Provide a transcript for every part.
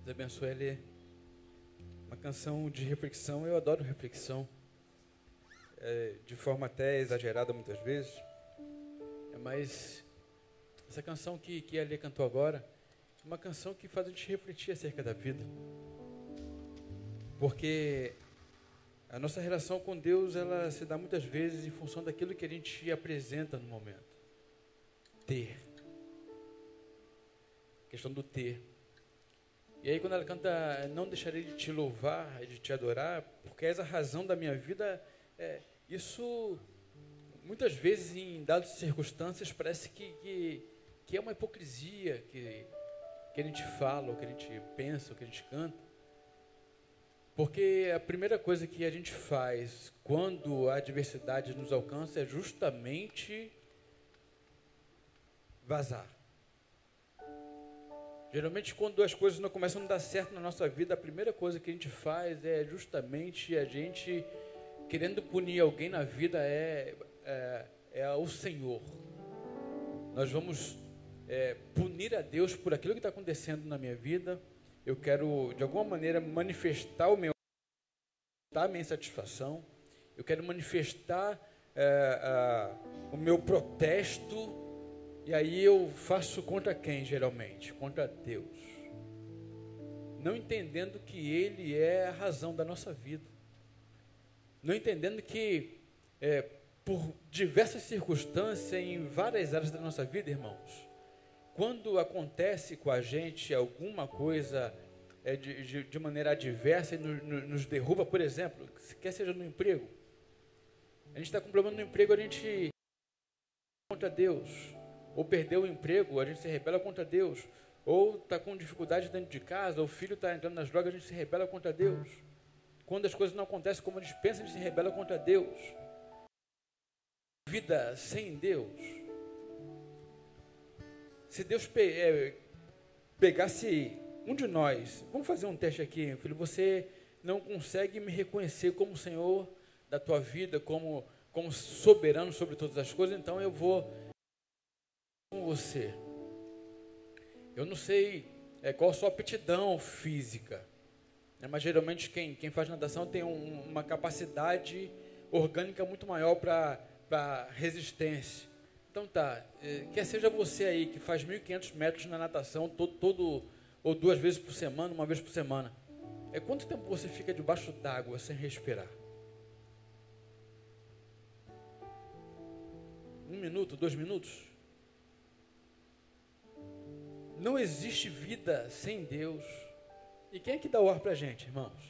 Deus abençoe ele. Uma canção de reflexão, eu adoro reflexão. De forma até exagerada muitas vezes. Mas essa canção que a Lê cantou agora, é uma canção que faz a gente refletir acerca da vida. Porque a nossa relação com Deus, ela se dá muitas vezes em função daquilo que a gente apresenta no momento. Ter. A questão do ter. E aí quando ela canta, não deixarei de te louvar e de te adorar, porque és a razão da minha vida, isso muitas vezes em dadas circunstâncias parece que é uma hipocrisia que a gente fala, o que a gente pensa, o que a gente canta. Porque a primeira coisa que a gente faz quando a adversidade nos alcança é justamente vazar. Geralmente, quando as coisas não começam a dar certo na nossa vida, a primeira coisa que a gente faz é justamente a gente querendo punir alguém na vida é o Senhor. Nós vamos punir a Deus por aquilo que está acontecendo na minha vida. Eu quero, de alguma maneira, manifestar a minha insatisfação. Eu quero manifestar o meu protesto. E aí eu faço contra quem, geralmente? Contra Deus. Não entendendo que Ele é a razão da nossa vida. Não entendendo que, por diversas circunstâncias, em várias áreas da nossa vida, irmãos, quando acontece com a gente alguma coisa de maneira adversa e nos derruba, por exemplo, quer seja no emprego, a gente está com problema no emprego, a gente contra Deus. Ou perdeu o emprego, a gente se rebela contra Deus. Ou está com dificuldade dentro de casa, ou o filho está entrando nas drogas, a gente se rebela contra Deus. Quando as coisas não acontecem como a gente pensa, a gente se rebela contra Deus. Vida sem Deus. Se Deus pegasse um de nós, vamos fazer um teste aqui, filho, você não consegue me reconhecer como Senhor da tua vida, como soberano sobre todas as coisas, então eu vou com você. Eu não sei qual a sua aptidão física, mas geralmente quem faz natação tem uma capacidade orgânica muito maior para resistência. Então tá, quer seja você aí que faz 1.500 metros na natação todo ou 2 vezes por semana, 1 vez por semana, quanto tempo você fica debaixo d'água sem respirar? 1 minuto, 2 minutos? Não existe vida sem Deus. E quem é que dá o ar para a gente, irmãos?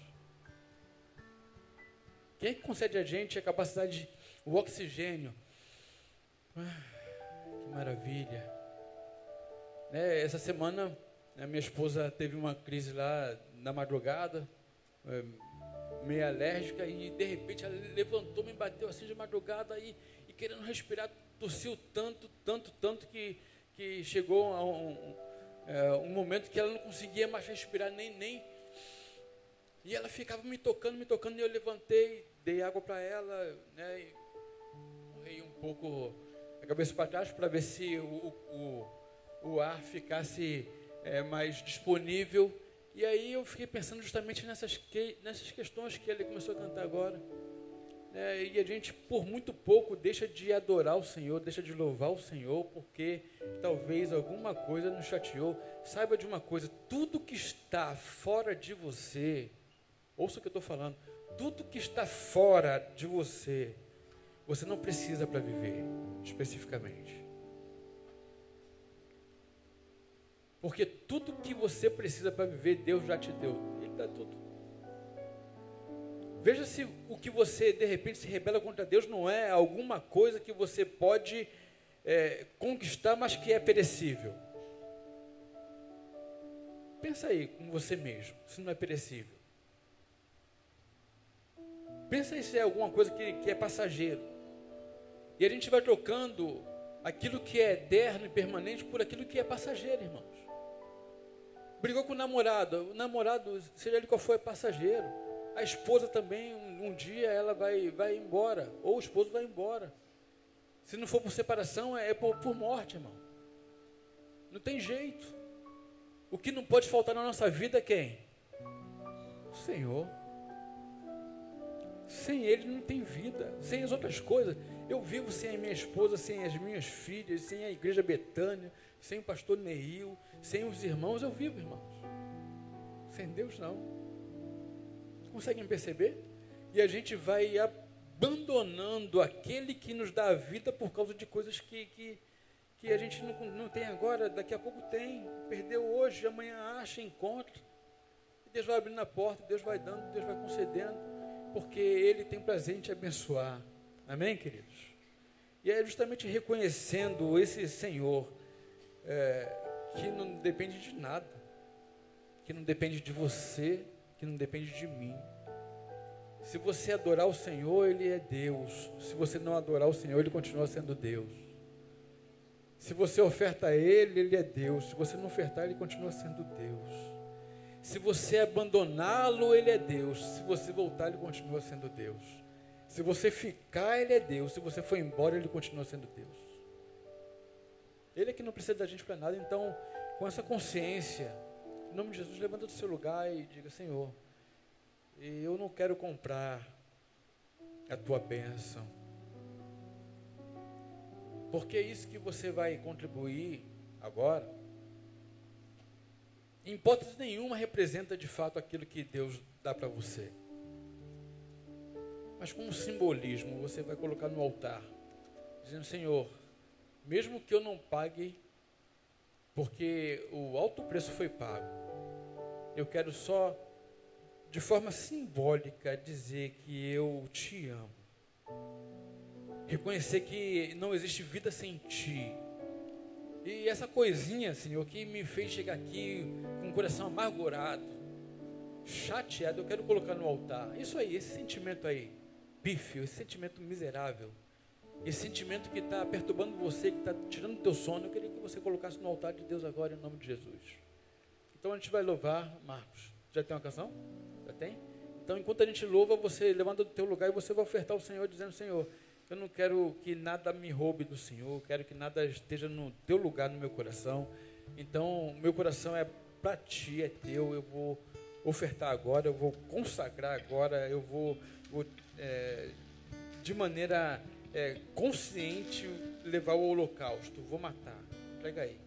Quem é que concede a gente a capacidade, o oxigênio? Que maravilha. Essa semana, a minha esposa teve uma crise lá na madrugada, meio alérgica, e de repente ela levantou, me bateu assim de madrugada, e querendo respirar, tossiu tanto que chegou a um momento que ela não conseguia mais respirar, nem. E ela ficava me tocando, e eu levantei, dei água para ela, e corri um pouco a cabeça para trás para ver se o ar ficasse mais disponível. E aí eu fiquei pensando justamente nessas questões que ele começou a cantar agora. E a gente, por muito pouco, deixa de adorar o Senhor, deixa de louvar o Senhor, porque talvez alguma coisa nos chateou. Saiba de uma coisa, tudo que está fora de você, ouça o que eu estou falando, tudo que está fora de você, você não precisa para viver, especificamente. Porque tudo que você precisa para viver, Deus já te deu, Ele dá tudo. Veja se o que você, de repente, se rebela contra Deus não é alguma coisa que você pode conquistar, mas que é perecível. Pensa aí com você mesmo, se não é perecível. Pensa aí se é alguma coisa que é passageiro. E a gente vai trocando aquilo que é eterno e permanente por aquilo que é passageiro, irmãos. Brigou com o namorado, seja ele qual for, é passageiro. A esposa também, um dia ela vai embora, ou o esposo vai embora. Se não for por separação, é por morte, irmão. Não tem jeito. O que não pode faltar na nossa vida é quem? O Senhor. Sem Ele não tem vida, sem as outras coisas. Eu vivo sem a minha esposa, sem as minhas filhas, sem a igreja Betânia, sem o pastor Neil, sem os irmãos, eu vivo, irmãos. Sem Deus não. Conseguem perceber? E a gente vai abandonando aquele que nos dá a vida por causa de coisas que a gente não tem agora, daqui a pouco tem. Perdeu hoje, amanhã acha, encontra. E Deus vai abrindo a porta, Deus vai dando, Deus vai concedendo, porque Ele tem prazer em te abençoar. Amém, queridos? E é justamente reconhecendo esse Senhor, que não depende de nada, que não depende de você, que não depende de mim. Se você adorar o Senhor, Ele é Deus. Se você não adorar o Senhor, Ele continua sendo Deus. Se você oferta a Ele, Ele é Deus. Se você não ofertar, Ele continua sendo Deus. Se você abandoná-lo, Ele é Deus. Se você voltar, Ele continua sendo Deus. Se você ficar, Ele é Deus. Se você for embora, Ele continua sendo Deus. Ele é que não precisa da gente para nada. Então, com essa consciência, em nome de Jesus, levanta do seu lugar e diga: Senhor, eu não quero comprar a tua bênção, porque é isso que você vai contribuir agora, em hipótese nenhuma, representa de fato aquilo que Deus dá para você. Mas com um simbolismo, você vai colocar no altar, dizendo: Senhor, mesmo que eu não pague, porque o alto preço foi pago, eu quero só, de forma simbólica, dizer que eu te amo. Reconhecer que não existe vida sem ti. E essa coisinha, Senhor, que me fez chegar aqui com o coração amargurado, chateado, eu quero colocar no altar. Isso aí, esse sentimento aí, pífio, esse sentimento miserável, esse sentimento que está perturbando você, que está tirando o teu sono, eu queria que você colocasse no altar de Deus agora, em nome de Jesus. Então a gente vai louvar. Marcos, já tem uma canção? Já tem? Então, enquanto a gente louva, você levanta do teu lugar e você vai ofertar ao Senhor, dizendo: Senhor, eu não quero que nada me roube do Senhor, eu quero que nada esteja no teu lugar, no meu coração. Então, meu coração é para ti, é teu, eu vou ofertar agora, eu vou consagrar agora, eu vou de maneira consciente levar o holocausto, vou matar. Pega aí,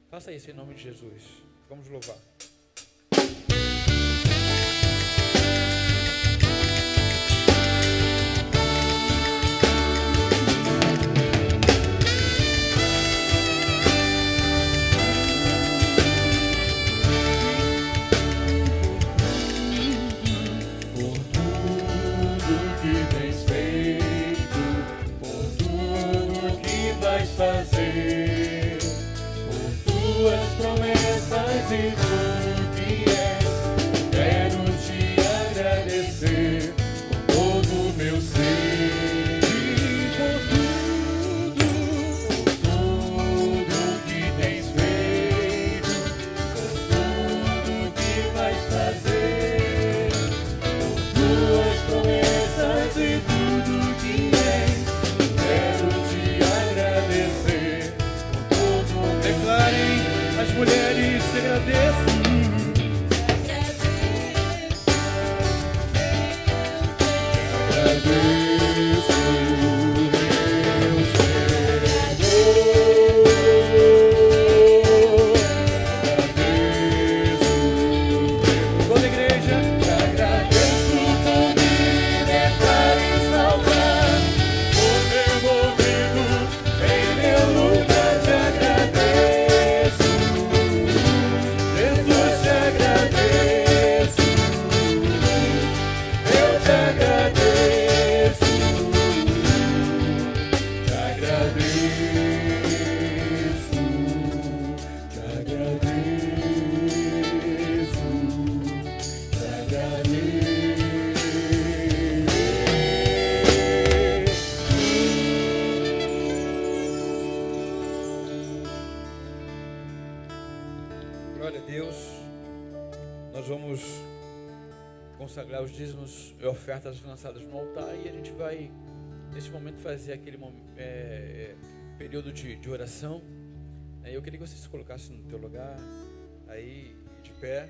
faça isso em nome de Jesus. Vamos louvar. Fazer por tuas promessas e tudo que és, quero te agradecer com todo o meu ser. E por tudo que tens feito, por tudo que vais fazer, por tuas promessas e tudo que és, quero te agradecer. Declarem, as mulheres, te agradeço. Agradeço, meu Senhor. Agradeço, toda a igreja. Te agradeço por me libertar e salvar, por ter morrido em meu lugar. Te agradeço, Jesus, te agradeço, eu te agradeço, te agradeço, te agradeço, te agradeço. Glória a Deus. Nós vamos consagrar os dízimos e ofertas lançadas no altar, e a gente vai, nesse momento, fazer aquele período de oração. Eu queria que você se colocasse no teu lugar aí pé.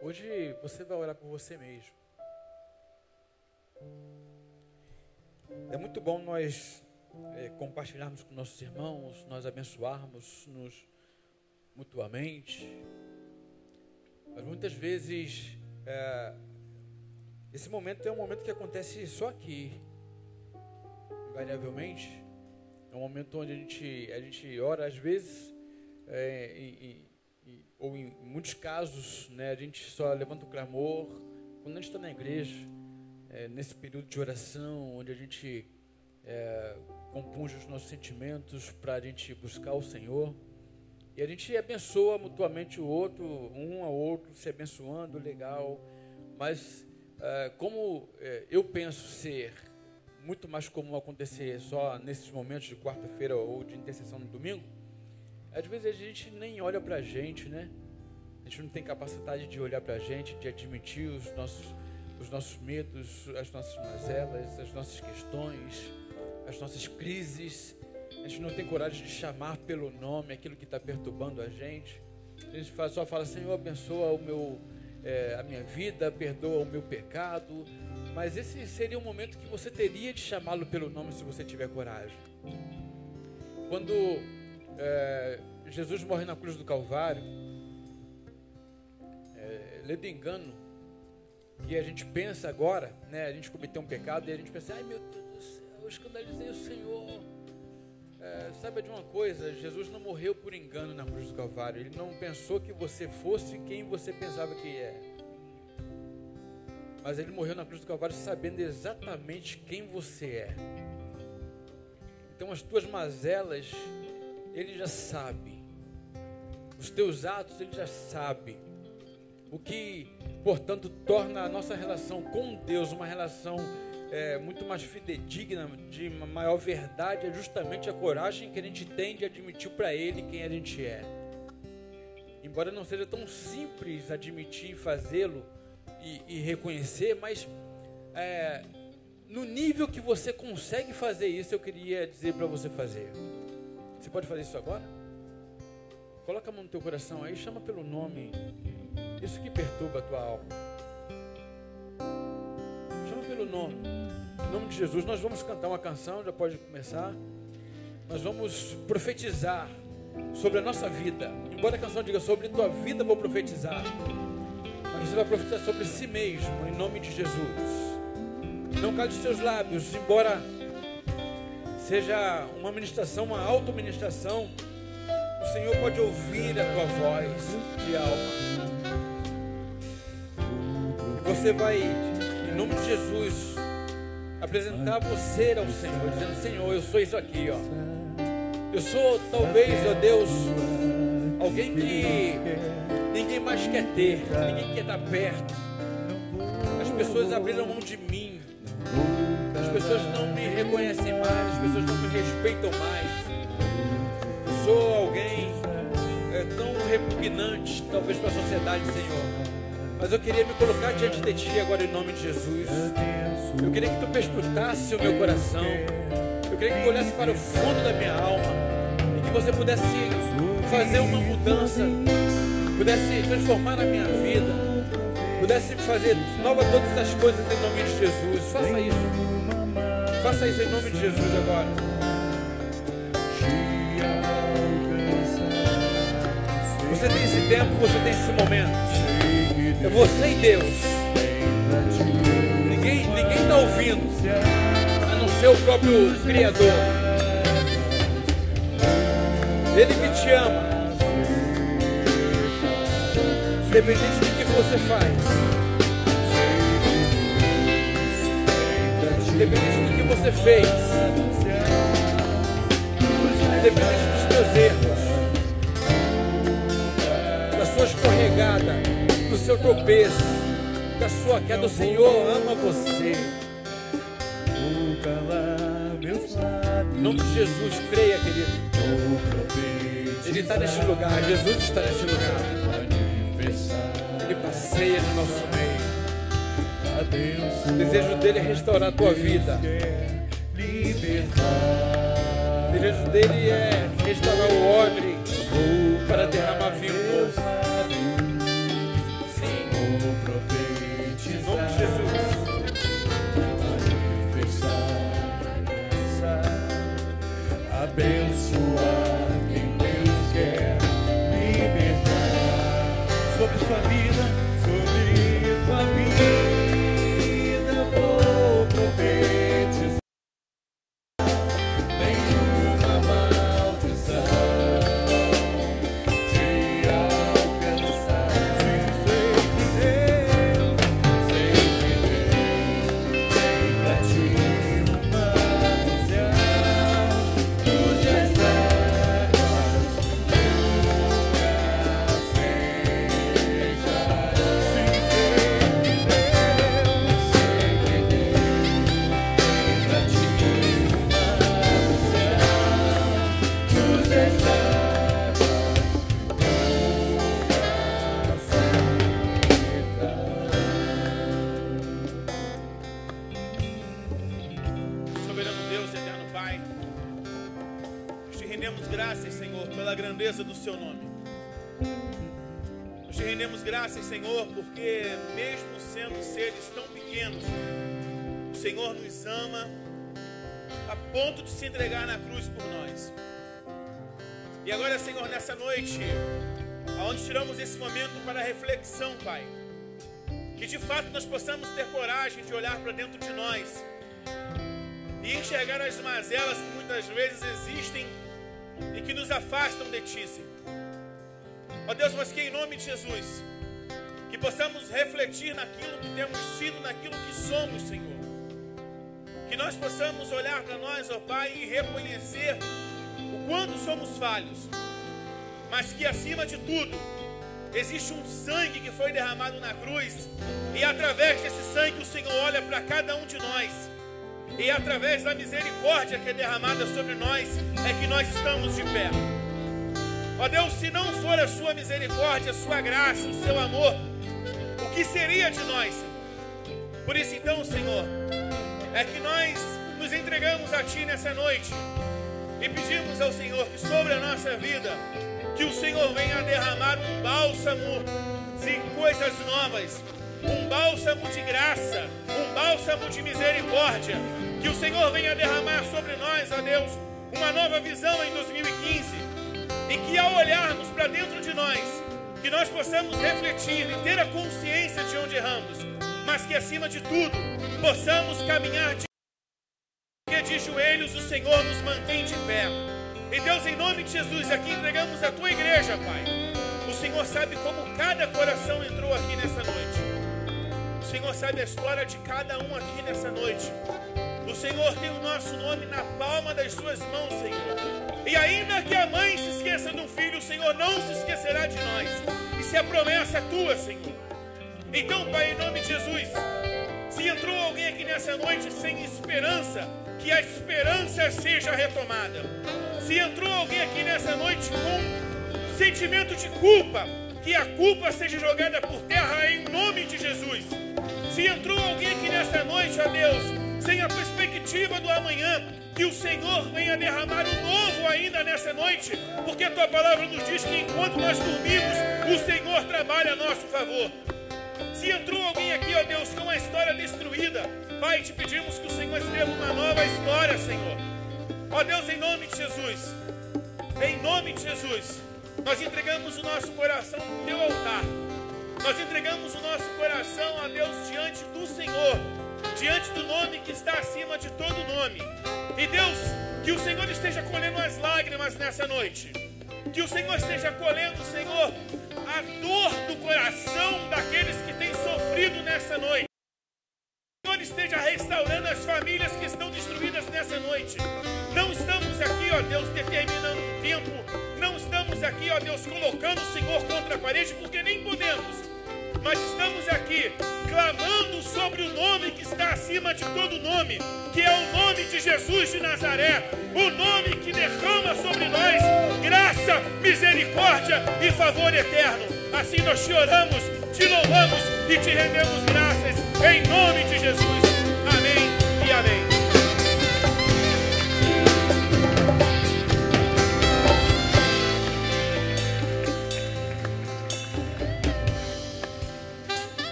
Hoje você vai orar por você mesmo. É muito bom nós compartilharmos com nossos irmãos, nós abençoarmos-nos mutuamente. Mas muitas vezes esse momento é um momento que acontece só aqui, invariavelmente. É um momento onde a gente ora, às vezes, ou em muitos casos, né, a gente só levanta o clamor quando a gente está na igreja, nesse período de oração, onde a gente compunge os nossos sentimentos para a gente buscar o Senhor. E a gente abençoa mutuamente o outro, um ao outro, se abençoando, legal. Mas como eu penso ser muito mais comum acontecer só nesses momentos de quarta-feira ou de intercessão no domingo, às vezes a gente nem olha para a gente, né? A gente não tem capacidade de olhar para a gente, de admitir os nossos medos, as nossas mazelas, as nossas questões, as nossas crises. A gente não tem coragem de chamar pelo nome aquilo que está perturbando a gente. A gente só fala: Senhor, abençoa a minha vida, perdoa o meu pecado. Mas esse seria um momento que você teria de chamá-lo pelo nome se você tiver coragem. Quando Jesus morre na cruz do Calvário, lê do engano, que a gente pensa agora, né? A gente cometeu um pecado e a gente pensa: ai meu Deus do céu, eu escandalizei o Senhor. Saiba de uma coisa, Jesus não morreu por engano na cruz do Calvário. Ele não pensou que você fosse quem você pensava que é. Mas ele morreu na cruz do Calvário sabendo exatamente quem você é. Então as tuas mazelas, ele já sabe. Os teus atos, ele já sabe. O que, portanto, torna a nossa relação com Deus uma relação muito mais fidedigna, de maior verdade, é justamente a coragem que a gente tem de admitir para Ele quem a gente é. Embora não seja tão simples admitir e fazê-lo e reconhecer, mas no nível que você consegue fazer isso, eu queria dizer para você fazer. Você pode fazer isso agora? Coloca a mão no teu coração aí, chama pelo nome, isso que perturba a tua alma. Chama pelo nome, em nome de Jesus. Nós vamos cantar uma canção, já pode começar. Nós vamos profetizar sobre a nossa vida. Embora a canção diga sobre tua vida, vou profetizar. Mas você vai profetizar sobre si mesmo, em nome de Jesus. Não cale os seus lábios, embora seja uma ministração, uma auto-ministração, o Senhor pode ouvir a tua voz de alma. E você vai, em nome de Jesus, apresentar você ao Senhor, dizendo: Senhor, eu sou isso aqui, ó. Eu sou, talvez, ó Deus, alguém que ninguém mais quer ter, ninguém quer estar perto. As pessoas abriram mão de mim. As pessoas não me reconhecem mais, as pessoas não me respeitam mais. Eu sou alguém tão repugnante, talvez, para a sociedade, Senhor. Mas eu queria me colocar diante de Ti agora em nome de Jesus. Eu queria que Tu perscrutasse o meu coração. Eu queria que Tu olhasse para o fundo da minha alma e que Você pudesse fazer uma mudança, pudesse transformar a minha vida, pudesse fazer nova todas as coisas em nome de Jesus. Faça isso. Faça isso em nome de Jesus agora. Você tem esse tempo, você tem esse momento. É você e Deus. Ninguém está ouvindo, a não ser o próprio Criador. Ele que te ama, independente do que você faz, independente do que você fez, independente dos teus erros, da sua escorregada, do seu tropeço, da sua queda. O Senhor ama você. Em nome de Jesus, creia, querido. Ele está neste lugar, Jesus está neste lugar. Ele passeia no nosso meio. O desejo dele é restaurar a tua vida. O desejo dele é restaurar o odre para derramar vinho novo. Sim. Em nome de Jesus. Abençoar quem Deus quer libertar. Sobre sua vida, vou profetizar. Nenhuma maldição te alcançar. Sei que Deus tem pra ti uma visão. Do seu nome. Nós te rendemos graças, Senhor, porque mesmo sendo seres tão pequenos, o Senhor nos ama a ponto de se entregar na cruz por nós. E agora, Senhor, nessa noite, aonde tiramos esse momento para reflexão, Pai, que de fato nós possamos ter coragem de olhar para dentro de nós e enxergar as mazelas que muitas vezes existem e que nos afastam de Ti, Senhor. Ó Deus, mas que em nome de Jesus, que possamos refletir naquilo que temos sido, naquilo que somos, Senhor. Que nós possamos olhar para nós, ó Pai, e reconhecer o quanto somos falhos, mas que acima de tudo, existe um sangue que foi derramado na cruz, e através desse sangue o Senhor olha para cada um de nós. E através da misericórdia que é derramada sobre nós, é que nós estamos de pé. Ó Deus, se não for a sua misericórdia, a sua graça, o seu amor, o que seria de nós, Senhor? Por isso então, Senhor, é que nós nos entregamos a Ti nessa noite e pedimos ao Senhor que sobre a nossa vida, que o Senhor venha derramar um bálsamo de coisas novas, um bálsamo de graça, um bálsamo de misericórdia. Que o Senhor venha derramar sobre nós, ó Deus, uma nova visão em 2015. E que ao olharmos para dentro de nós, que nós possamos refletir e ter a consciência de onde erramos. Mas que acima de tudo, possamos caminhar porque de joelhos o Senhor nos mantém de pé. E Deus, em nome de Jesus, aqui entregamos a Tua igreja, Pai. O Senhor sabe como cada coração entrou aqui nessa noite. O Senhor sabe a história de cada um aqui nessa noite. O Senhor tem o nosso nome na palma das suas mãos, Senhor. E ainda que a mãe se esqueça do filho, o Senhor não se esquecerá de nós. Isso é a promessa Tua, Senhor. Então, Pai, em nome de Jesus, se entrou alguém aqui nessa noite sem esperança, que a esperança seja retomada. Se entrou alguém aqui nessa noite com sentimento de culpa, que a culpa seja jogada por terra em nome de Jesus. Se entrou alguém aqui nessa noite, ó Deus, sem a perspectiva do amanhã, que o Senhor venha derramar o novo ainda nessa noite, porque a Tua palavra nos diz que enquanto nós dormimos, o Senhor trabalha a nosso favor. Se entrou alguém aqui, ó Deus, com a história destruída, Pai, te pedimos que o Senhor escreva uma nova história, Senhor. Ó Deus, em nome de Jesus, nós entregamos o nosso coração no Teu altar. Nós entregamos o nosso coração, ó Deus, diante do Senhor, diante do nome que está acima de todo nome. E Deus, que o Senhor esteja colhendo as lágrimas nessa noite. Que o Senhor esteja colhendo, Senhor, a dor do coração daqueles que têm sofrido nessa noite. Que o Senhor esteja restaurando as famílias que estão destruídas nessa noite. Não estamos aqui, ó Deus, determinando um tempo. Não estamos aqui, ó Deus, colocando o Senhor contra a parede, porque nem podemos. Mas estamos aqui clamando sobre o nome que está acima de todo nome, que é o nome de Jesus de Nazaré, o nome que derrama sobre nós graça, misericórdia e favor eterno. Assim nós te oramos, te louvamos e te rendemos graças em nome de Jesus. Amém e amém.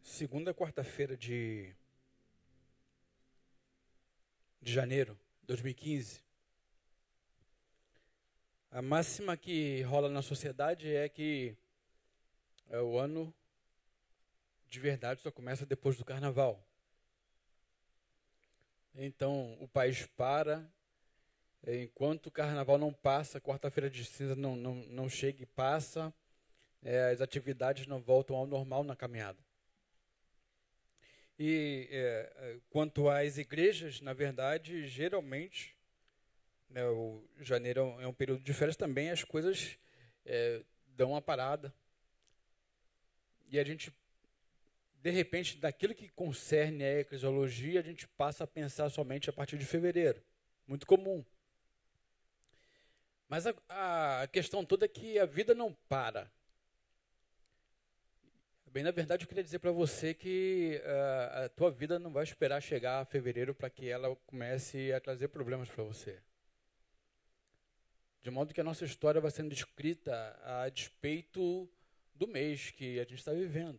Segunda quarta-feira de janeiro de 2015. A máxima que rola na sociedade é que o ano de verdade só começa depois do carnaval. Então o país para, enquanto o carnaval não passa, quarta-feira de cinza não chega e passa, as atividades não voltam ao normal na caminhada. E quanto às igrejas, na verdade, geralmente, né, o janeiro é um período de férias também, as coisas dão uma parada. E a gente, de repente, daquilo que concerne a eclesiologia, a gente passa a pensar somente a partir de fevereiro. Muito comum. Mas a questão toda é que a vida não para. Bem, na verdade, eu queria dizer para você que a tua vida não vai esperar chegar a fevereiro para que ela comece a trazer problemas para você. De modo que a nossa história vai sendo escrita a despeito do mês que a gente está vivendo.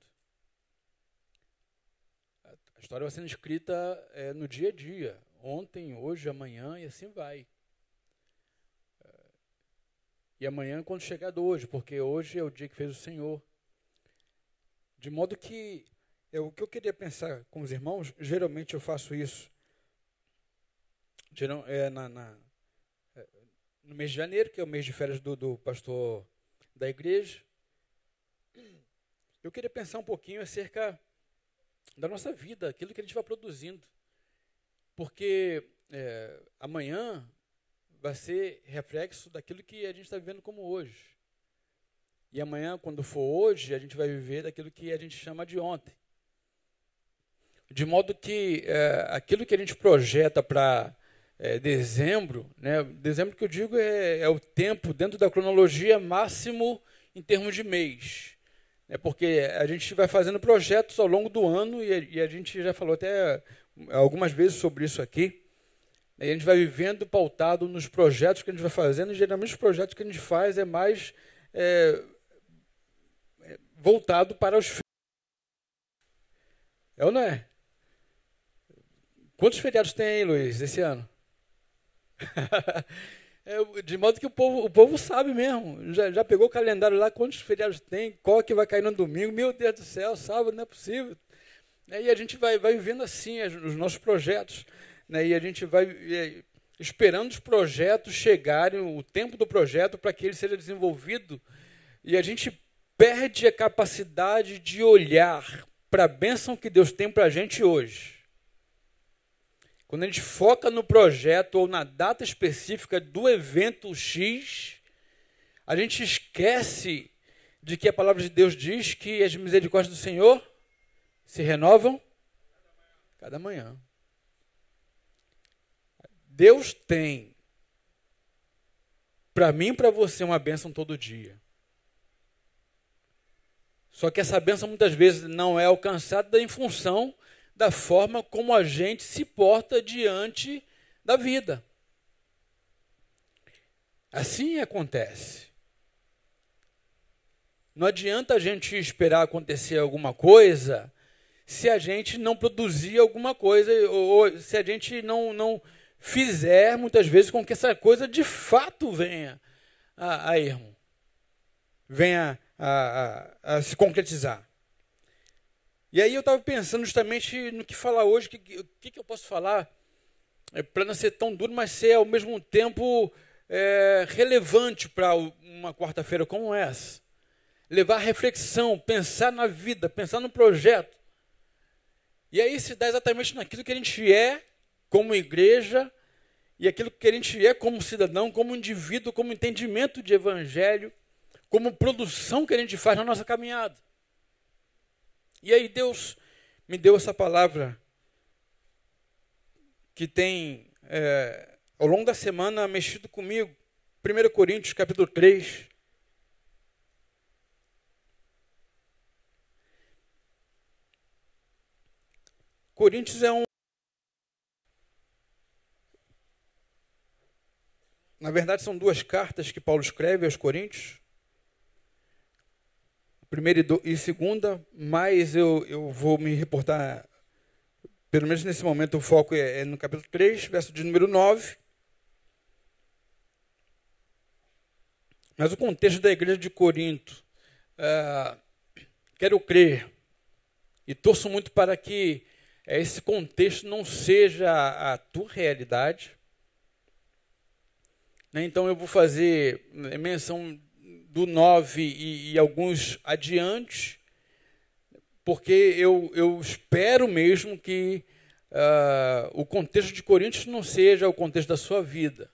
A história vai sendo escrita no dia a dia, ontem, hoje, amanhã, e assim vai. E amanhã quando chegar do hoje, porque hoje é o dia que fez o Senhor. De modo que, o que eu queria pensar com os irmãos, geralmente eu faço isso no mês de janeiro, que é o mês de férias do pastor da igreja. Eu queria pensar um pouquinho acerca da nossa vida, aquilo que a gente vai produzindo. Porque amanhã vai ser reflexo daquilo que a gente está vivendo como hoje. E amanhã, quando for hoje, a gente vai viver daquilo que a gente chama de ontem. De modo que aquilo que a gente projeta para dezembro, né, dezembro que eu digo é o tempo dentro da cronologia máximo em termos de mês. Porque a gente vai fazendo projetos ao longo do ano e a gente já falou até algumas vezes sobre isso aqui. E a gente vai vivendo pautado nos projetos que a gente vai fazendo, e geralmente os projetos que a gente faz é mais voltado para os feriados. É ou não é? Quantos feriados tem aí, Luiz, esse ano? De modo que o povo sabe mesmo. Já pegou o calendário lá, quantos feriados tem, qual que vai cair no domingo. Meu Deus do céu, sábado não é possível. E a gente vai vivendo assim os nossos projetos. E a gente vai esperando os projetos chegarem, o tempo do projeto, para que ele seja desenvolvido. E a gente perde a capacidade de olhar para a bênção que Deus tem para a gente hoje. Quando a gente foca no projeto ou na data específica do evento X, a gente esquece de que a palavra de Deus diz que as misericórdias do Senhor se renovam cada manhã. Deus tem para mim e para você uma bênção todo dia. Só que essa bênção muitas vezes não é alcançada em função da forma como a gente se porta diante da vida. Assim acontece. Não adianta a gente esperar acontecer alguma coisa se a gente não produzir alguma coisa, ou se a gente não fizer, muitas vezes, com que essa coisa de fato venha a erro, venha a se concretizar. E aí eu estava pensando justamente no que falar hoje, o que eu posso falar para não ser tão duro, mas ser ao mesmo tempo relevante para uma quarta-feira como essa. levar a reflexão, pensar na vida, pensar no projeto. E aí se dá exatamente naquilo que a gente é como igreja e aquilo que a gente é como cidadão, como indivíduo, como entendimento de evangelho, como produção que a gente faz na nossa caminhada. E aí Deus me deu essa palavra que tem, ao longo da semana, mexido comigo. 1 Coríntios, capítulo 3. Coríntios na verdade, são duas cartas que Paulo escreve aos Coríntios. Primeira e segunda, mas eu vou me reportar, pelo menos nesse momento, o foco é no capítulo 3, verso de número 9. Mas o contexto da igreja de Corinto, quero crer e torço muito para que esse contexto não seja a tua realidade. Então eu vou fazer menção do 9 e alguns adiante, porque eu espero mesmo que o contexto de Coríntios não seja o contexto da sua vida.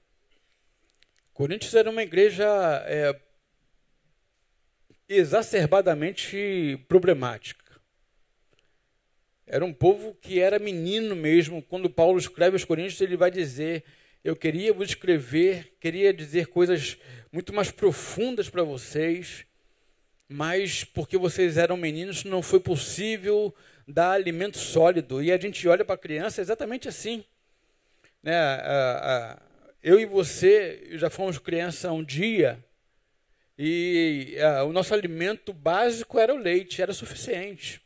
Coríntios era uma igreja exacerbadamente problemática. Era um povo que era menino mesmo. Quando Paulo escreve aos Coríntios, ele vai dizer: eu queria vos escrever, queria dizer coisas muito mais profundas para vocês, mas porque vocês eram meninos não foi possível dar alimento sólido. E a gente olha para a criança exatamente assim, né? Eu e você já fomos criança um dia e o nosso alimento básico era o leite, era suficiente,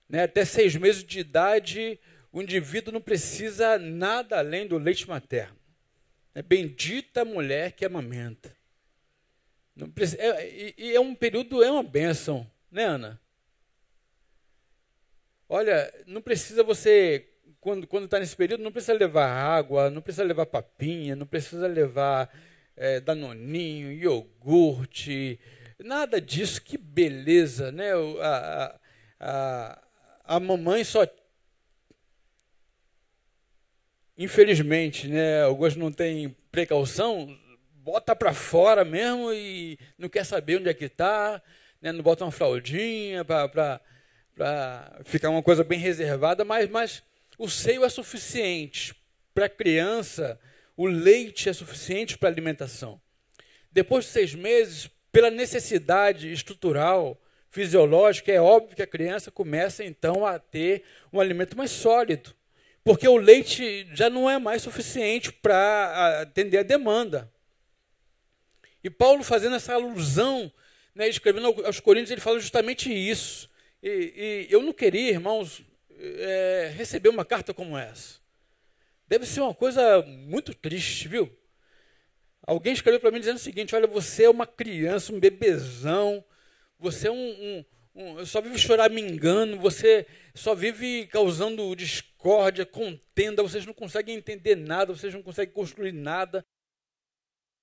né? Até 6 meses de idade, o indivíduo não precisa nada além do leite materno. Bendita a mulher que amamenta. Não precisa, é um período, é uma bênção, né, Ana? Olha, não precisa você, quando está nesse período, não precisa levar água, não precisa levar papinha, não precisa levar danoninho, iogurte, nada disso. Que beleza, né? A mamãe só... Infelizmente, né, alguns não têm precaução, bota para fora mesmo e não quer saber onde é que está, né, não bota uma fraldinha para ficar uma coisa bem reservada, mas o seio é suficiente para a criança, o leite é suficiente para a alimentação. Depois de 6 meses, pela necessidade estrutural, fisiológica, é óbvio que a criança começa então a ter um alimento mais sólido, porque o leite já não é mais suficiente para atender a demanda. E Paulo, fazendo essa alusão, né, escrevendo aos Coríntios, ele fala justamente isso. E eu não queria, irmãos, receber uma carta como essa. Deve ser uma coisa muito triste, viu? Alguém escreveu para mim dizendo o seguinte: olha, você é uma criança, um bebezão, você é só vive choramingando, você só vive causando discórdia, contenda, vocês não conseguem entender nada, vocês não conseguem construir nada,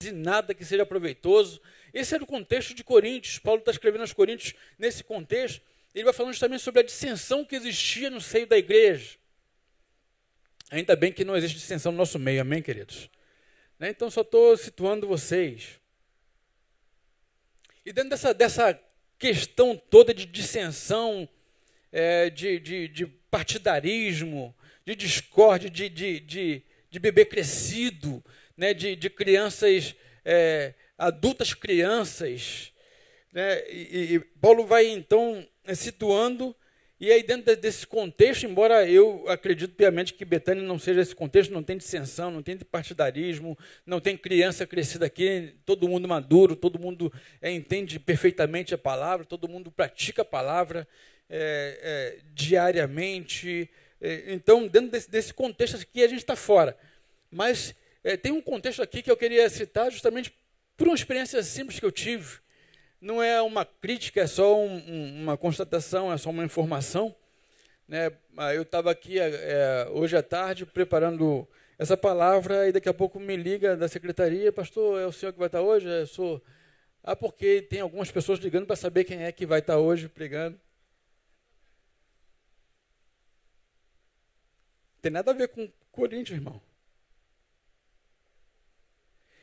e nada que seja proveitoso. Esse era o contexto de Coríntios. Paulo está escrevendo aos Coríntios nesse contexto. Ele vai falando justamente sobre a dissensão que existia no seio da igreja. Ainda bem que não existe dissensão no nosso meio, amém, queridos? Então só estou situando vocês. E dentro dessa questão toda de dissensão, de partidarismo, de discórdia, de bebê crescido, né, de crianças, adultas crianças, né, e Paulo vai então situando, e aí dentro desse contexto, embora eu acredito piamente que Betânia não seja esse contexto, não tem dissensão, não tem partidarismo, não tem criança crescida aqui, todo mundo maduro, todo mundo entende perfeitamente a palavra, todo mundo pratica a palavra diariamente. Então, dentro desse contexto aqui, a gente está fora. Mas tem um contexto aqui que eu queria citar justamente por uma experiência simples que eu tive. Não é uma crítica, é só uma constatação, é só uma informação, né? Eu estava aqui hoje à tarde preparando essa palavra e daqui a pouco me liga da secretaria: pastor, é o senhor que vai estar hoje? Eu sou Ah, porque tem algumas pessoas ligando para saber quem é que vai estar hoje pregando. Tem nada a ver com Coríntios, irmão.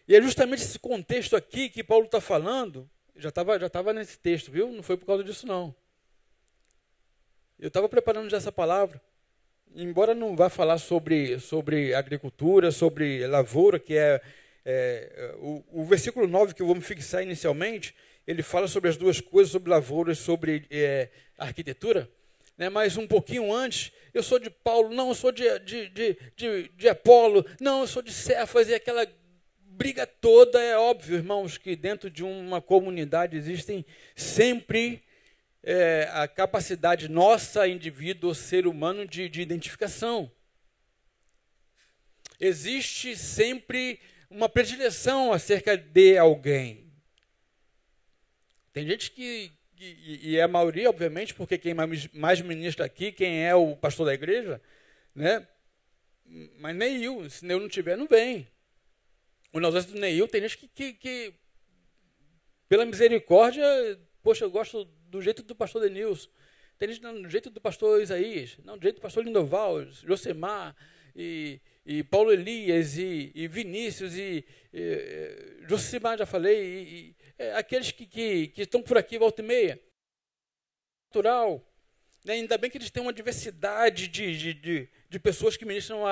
E é justamente esse contexto aqui que Paulo está falando. Já estava nesse texto, viu? Não foi por causa disso, não. Eu estava preparando já essa palavra. Embora não vá falar sobre agricultura, sobre lavoura, que o versículo 9 que eu vou me fixar inicialmente, ele fala sobre as duas coisas, sobre lavoura e sobre arquitetura. Né? Mas um pouquinho antes, eu sou de Paulo, não, eu sou de Apolo, não, eu sou de Cefas, e aquela briga toda. É óbvio, irmãos, que dentro de uma comunidade existem sempre a capacidade nossa, indivíduo, ser humano, de identificação. Existe sempre uma predileção acerca de alguém. Tem gente e é a maioria, obviamente, porque quem mais ministra aqui, quem é o pastor da igreja, né? Mas Neil, se Neil não tiver, não vem. O negócio do Neil, tem gente que pela misericórdia, poxa, eu gosto do jeito do pastor Denilson, tem gente do jeito do pastor Isaías, não, do jeito do pastor Lindoval, Josemar, e Paulo Elias, e Vinícius, e Josemar, já falei, aqueles que estão por aqui, volta e meia. Natural. Né? Ainda bem que eles têm uma diversidade de pessoas que ministram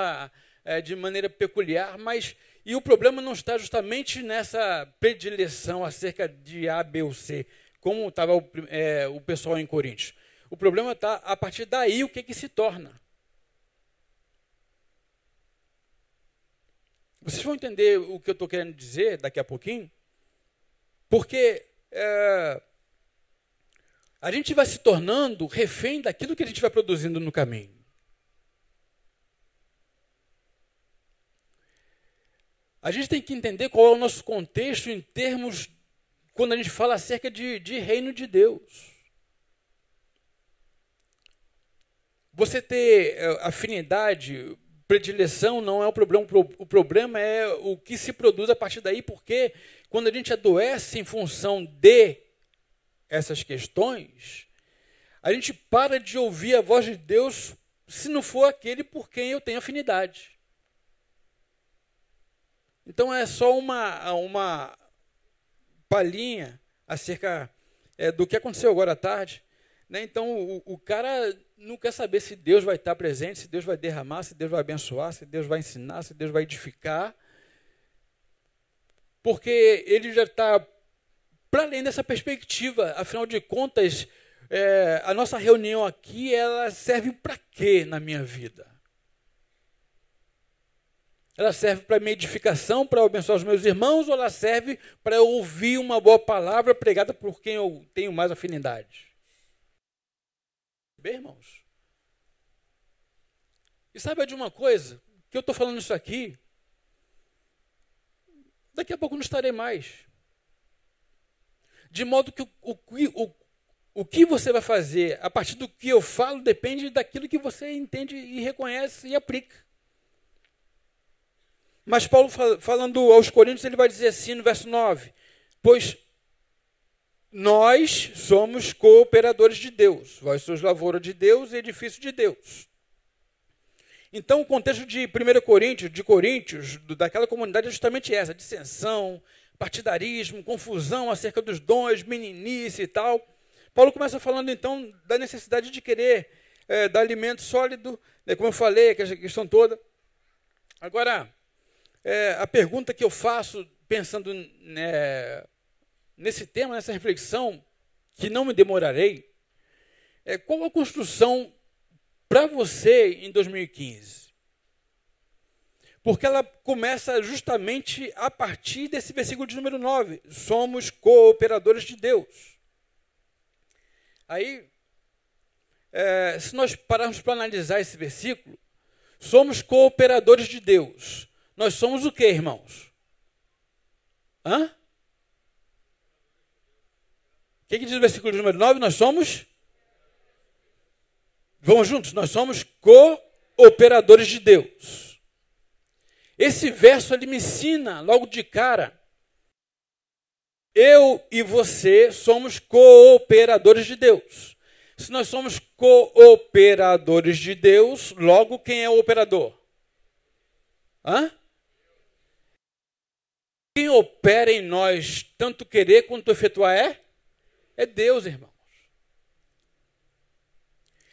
de maneira peculiar, mas e o problema não está justamente nessa predileção acerca de A, B ou C, como estava o pessoal em Coríntios. O problema está, a partir daí, o que se torna. Vocês vão entender o que eu estou querendo dizer daqui a pouquinho, porque a gente vai se tornando refém daquilo que a gente vai produzindo no caminho. A gente tem que entender qual é o nosso contexto em termos, quando a gente fala acerca de reino de Deus. Você ter afinidade, predileção não é o problema. O problema é o que se produz a partir daí, porque quando a gente adoece em função de essas questões, a gente para de ouvir a voz de Deus se não for aquele por quem eu tenho afinidade. Então é só uma palhinha acerca do que aconteceu agora à tarde. Né? Então o cara não quer saber se Deus vai estar presente, se Deus vai derramar, se Deus vai abençoar, se Deus vai ensinar, se Deus vai edificar. Porque ele já está para além dessa perspectiva. Afinal de contas, a nossa reunião aqui, ela serve para quê na minha vida? Ela serve para minha edificação, para abençoar os meus irmãos, ou ela serve para eu ouvir uma boa palavra pregada por quem eu tenho mais afinidade? Bem, irmãos? E saiba de uma coisa, que eu estou falando isso aqui, daqui a pouco não estarei mais. De modo que o que você vai fazer a partir do que eu falo depende daquilo que você entende e reconhece e aplica. Mas Paulo, falando aos Coríntios, ele vai dizer assim no verso 9: pois nós somos cooperadores de Deus, vós sois lavoura de Deus e edifício de Deus. Então, o contexto de 1 Coríntios, de Coríntios, daquela comunidade é justamente essa: dissensão, partidarismo, confusão acerca dos dons, meninice e tal. Paulo começa falando, então, da necessidade de querer dar alimento sólido, né, como eu falei, aquela questão toda. Agora, a pergunta que eu faço, pensando nesse tema, nessa reflexão, que não me demorarei, é qual a construção para você em 2015? Porque ela começa justamente a partir desse versículo de número 9. Somos cooperadores de Deus. Aí, se nós pararmos para analisar esse versículo, somos cooperadores de Deus. Nós somos o quê, irmãos? Hã? O que diz o versículo número 9? Nós somos? Vamos juntos? Nós somos cooperadores de Deus. Esse verso ele me ensina logo de cara. eu e você somos cooperadores de Deus. Se nós somos cooperadores de Deus, logo quem é o operador? Hã? Quem opera em nós, tanto querer quanto efetuar é Deus, irmãos.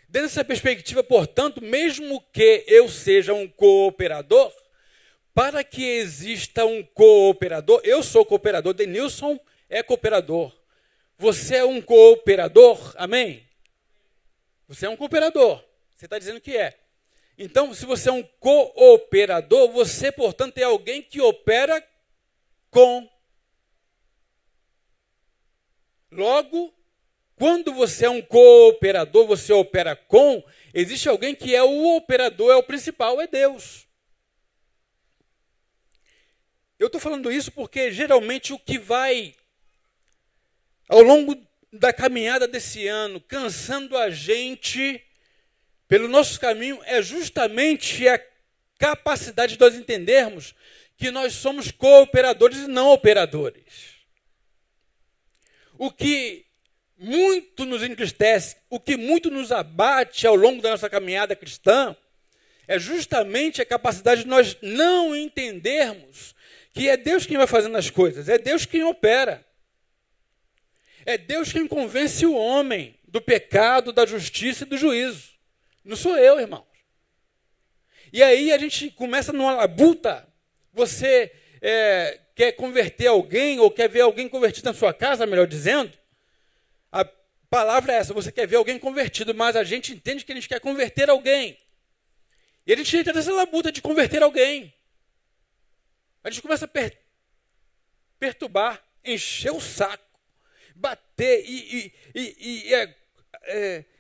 Dentro dessa perspectiva, portanto, mesmo que eu seja um cooperador, para que exista um cooperador, eu sou cooperador, Denilson é cooperador. Você é um cooperador, amém? Você é um cooperador, você está dizendo que é. Então, se você é um cooperador, você, portanto, é alguém que opera com. Logo, quando você é um cooperador, você opera com, existe alguém que é o operador, é o principal, é Deus. Eu estou falando isso porque, geralmente, o que vai, ao longo da caminhada desse ano, cansando a gente pelo nosso caminho, é justamente a capacidade de nós entendermos que nós somos cooperadores e não operadores. O que muito nos entristece, o que muito nos abate ao longo da nossa caminhada cristã, é justamente a capacidade de nós não entendermos que é Deus quem vai fazendo as coisas, é Deus quem opera. É Deus quem convence o homem do pecado, da justiça e do juízo. Não sou eu, irmãos. E aí a gente começa numa labuta. Você quer converter alguém, ou quer ver alguém convertido na sua casa, melhor dizendo. A palavra é essa, você quer ver alguém convertido, mas a gente entende que a gente quer converter alguém. E a gente entra nessa labuta de converter alguém. A gente começa a perturbar, encher o saco, bater e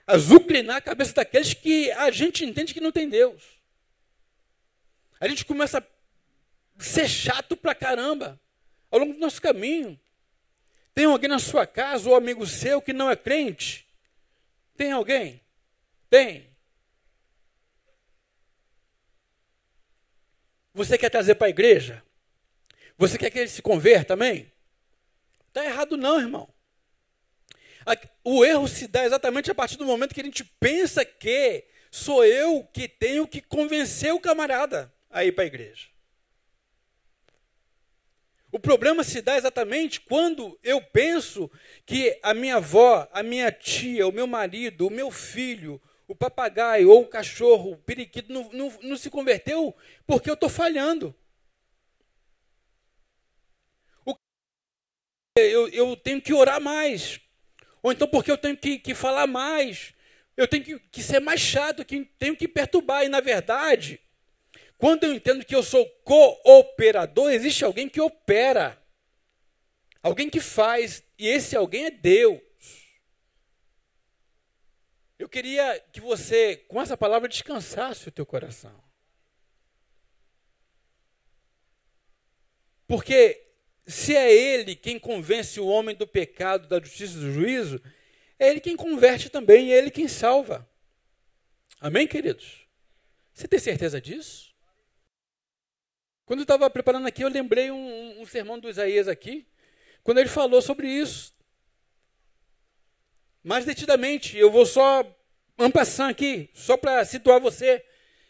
azucrinar a cabeça daqueles que a gente entende que não tem Deus. A gente começa a ser chato pra caramba ao longo do nosso caminho. Tem alguém na sua casa, ou amigo seu, que não é crente? Tem alguém? Tem. Você quer trazer para a igreja? Você quer que ele se converta também? Está errado não, irmão. O erro se dá exatamente a partir do momento que a gente pensa que sou eu que tenho que convencer o camarada a ir para a igreja. O problema se dá exatamente quando eu penso que a minha avó, a minha tia, o meu marido, o meu filho, o papagaio ou o cachorro, o periquito, não se converteu porque eu estou falhando. Eu tenho que orar mais. Ou então porque eu tenho que falar mais. Eu tenho que ser mais chato, tenho que perturbar. E, na verdade, quando eu entendo que eu sou cooperador, existe alguém que opera. Alguém que faz. E esse alguém é Deus. Eu queria que você, com essa palavra, descansasse o teu coração. Porque se é Ele quem convence o homem do pecado, da justiça e do juízo, é Ele quem converte também, é Ele quem salva. Amém, queridos? Você tem certeza disso? Quando eu estava preparando aqui, eu lembrei um sermão do Isaías aqui, quando ele falou sobre isso. Mais detidamente, eu vou só passar aqui, só para situar você,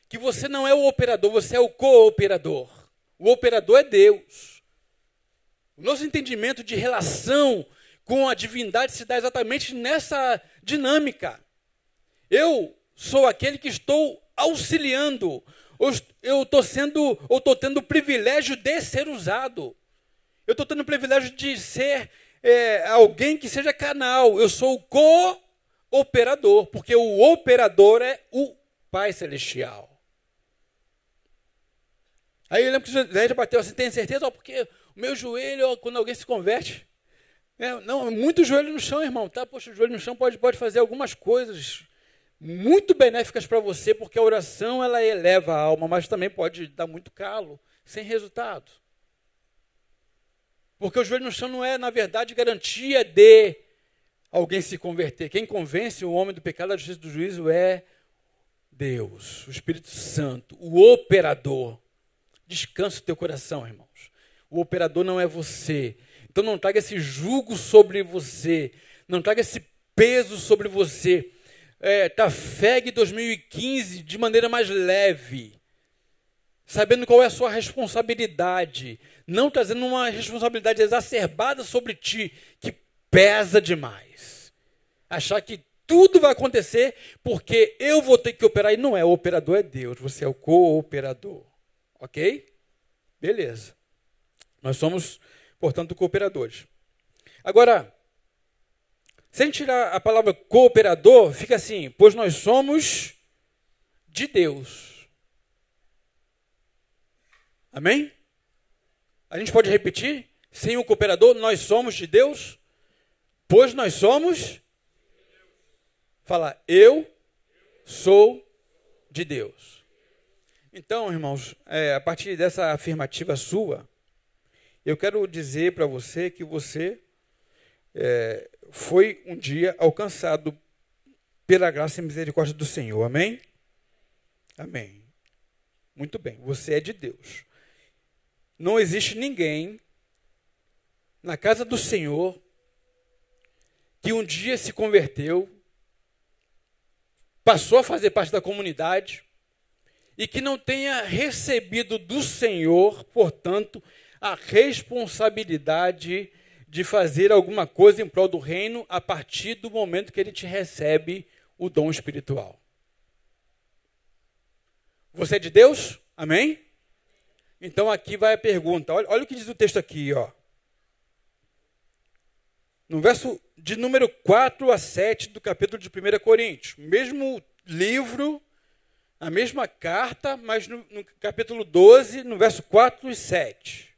que você não é o operador, você é o cooperador. O operador é Deus. O nosso entendimento de relação com a divindade se dá exatamente nessa dinâmica. Eu sou aquele que estou auxiliando, eu estou tendo o privilégio de ser usado. Eu estou tendo o privilégio de ser alguém que seja canal. Eu sou o cooperador, porque o operador é o Pai Celestial. Aí eu lembro que o Zé já bateu assim, tem certeza? Porque o meu joelho, quando alguém se converte, não, muito joelho no chão, irmão, tá? Poxa, o joelho no chão pode fazer algumas coisas muito benéficas para você, porque a oração, ela eleva a alma, mas também pode dar muito calo, sem resultado. Porque o joelho no chão não é, na verdade, garantia de alguém se converter. Quem convence o homem do pecado, da justiça e do juízo é Deus, o Espírito Santo, o operador. Descansa o teu coração, irmãos. O operador não é você. Então não traga esse jugo sobre você, não traga esse peso sobre você. Trafegue 2015 de maneira mais leve, sabendo qual é a sua responsabilidade, não trazendo uma responsabilidade exacerbada sobre ti, que pesa demais. Achar que tudo vai acontecer porque eu vou ter que operar, e não é, o operador é Deus, você é o cooperador. Ok? Beleza. Nós somos, portanto, cooperadores. Agora, se a gente tirar a palavra cooperador, fica assim, pois nós somos de Deus. Amém? A gente pode repetir? Sem o cooperador, nós somos de Deus, pois nós somos... Fala, eu sou de Deus. Então, irmãos, a partir dessa afirmativa sua, eu quero dizer para você que você foi um dia alcançado pela graça e misericórdia do Senhor. Amém? Amém. Muito bem, você é de Deus. Não existe ninguém na casa do Senhor que um dia se converteu, passou a fazer parte da comunidade e que não tenha recebido do Senhor, portanto, a responsabilidade de fazer alguma coisa em prol do reino a partir do momento que ele te recebe o dom espiritual. Você é de Deus? Amém? Então aqui vai a pergunta. Olha o que diz o texto aqui, ó. No verso de número 4 a 7 do capítulo de 1 Coríntios. Mesmo livro, a mesma carta, mas no capítulo 12, no verso 4 e 7.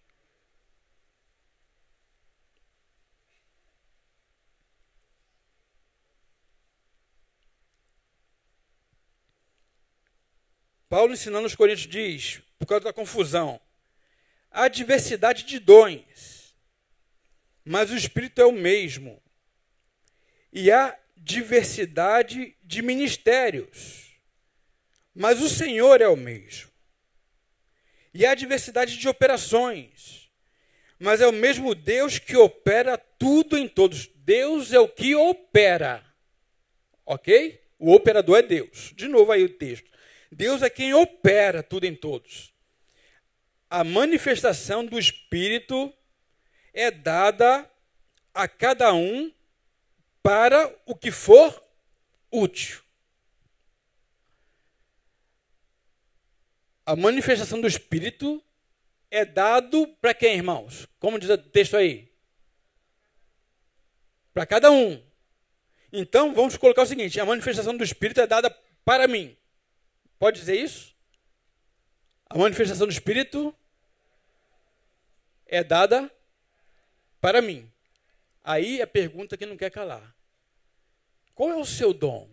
Paulo, ensinando os coríntios, diz, por causa da confusão, há diversidade de dons, mas o Espírito é o mesmo. E há diversidade de ministérios, mas o Senhor é o mesmo. E há diversidade de operações, mas é o mesmo Deus que opera tudo em todos. Deus é o que opera. Ok? O operador é Deus. De novo aí o texto. Deus é quem opera tudo em todos. A manifestação do Espírito é dada a cada um para o que for útil. A manifestação do Espírito é dado para quem, irmãos? Como diz o texto aí? Para cada um. Então, vamos colocar o seguinte, a manifestação do Espírito é dada para mim. Pode dizer isso? A manifestação do Espírito é dada para mim. Aí a pergunta que não quer calar. Qual é o seu dom?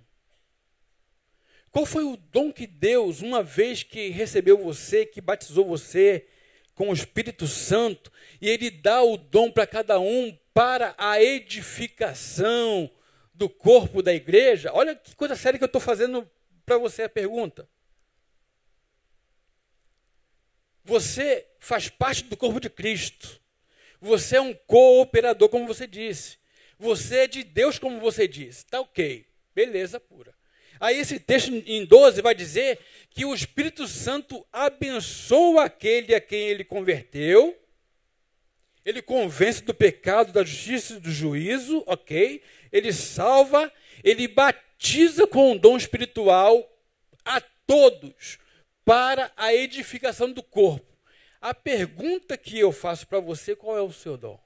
Qual foi o dom que Deus, uma vez que recebeu você, que batizou você com o Espírito Santo, e Ele dá o dom para cada um para a edificação do corpo da igreja? Olha que coisa séria que eu estou fazendo para você a pergunta. Você faz parte do corpo de Cristo. Você é um cooperador, como você disse. Você é de Deus, como você disse. Tá ok. Beleza pura. Aí esse texto em 12 vai dizer que o Espírito Santo abençoa aquele a quem ele converteu. Ele convence do pecado, da justiça e do juízo. Ok. Ele salva. Ele batiza com um dom espiritual a todos para a edificação do corpo. A pergunta que eu faço para você, qual é o seu dom?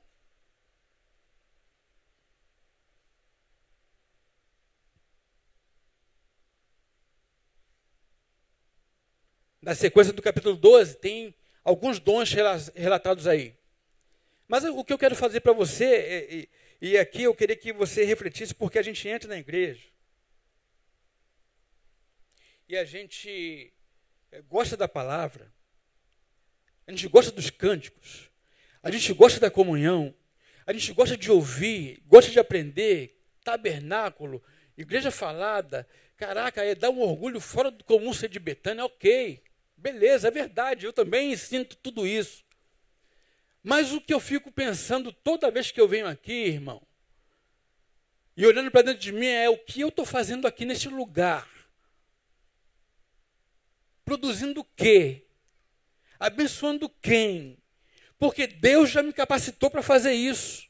Na sequência do capítulo 12, tem alguns dons relatados aí. Mas o que eu quero fazer para você, e aqui eu queria que você refletisse, porque a gente entra na igreja e a gente gosta da palavra, a gente gosta dos cânticos, a gente gosta da comunhão, a gente gosta de ouvir, gosta de aprender, tabernáculo, igreja falada. Caraca, dá um orgulho fora do comum ser de Betânia, ok, beleza, é verdade, eu também sinto tudo isso. Mas o que eu fico pensando toda vez que eu venho aqui, irmão, e olhando para dentro de mim, é o que eu estou fazendo aqui neste lugar. Produzindo o quê? Abençoando quem? Porque Deus já me capacitou para fazer isso.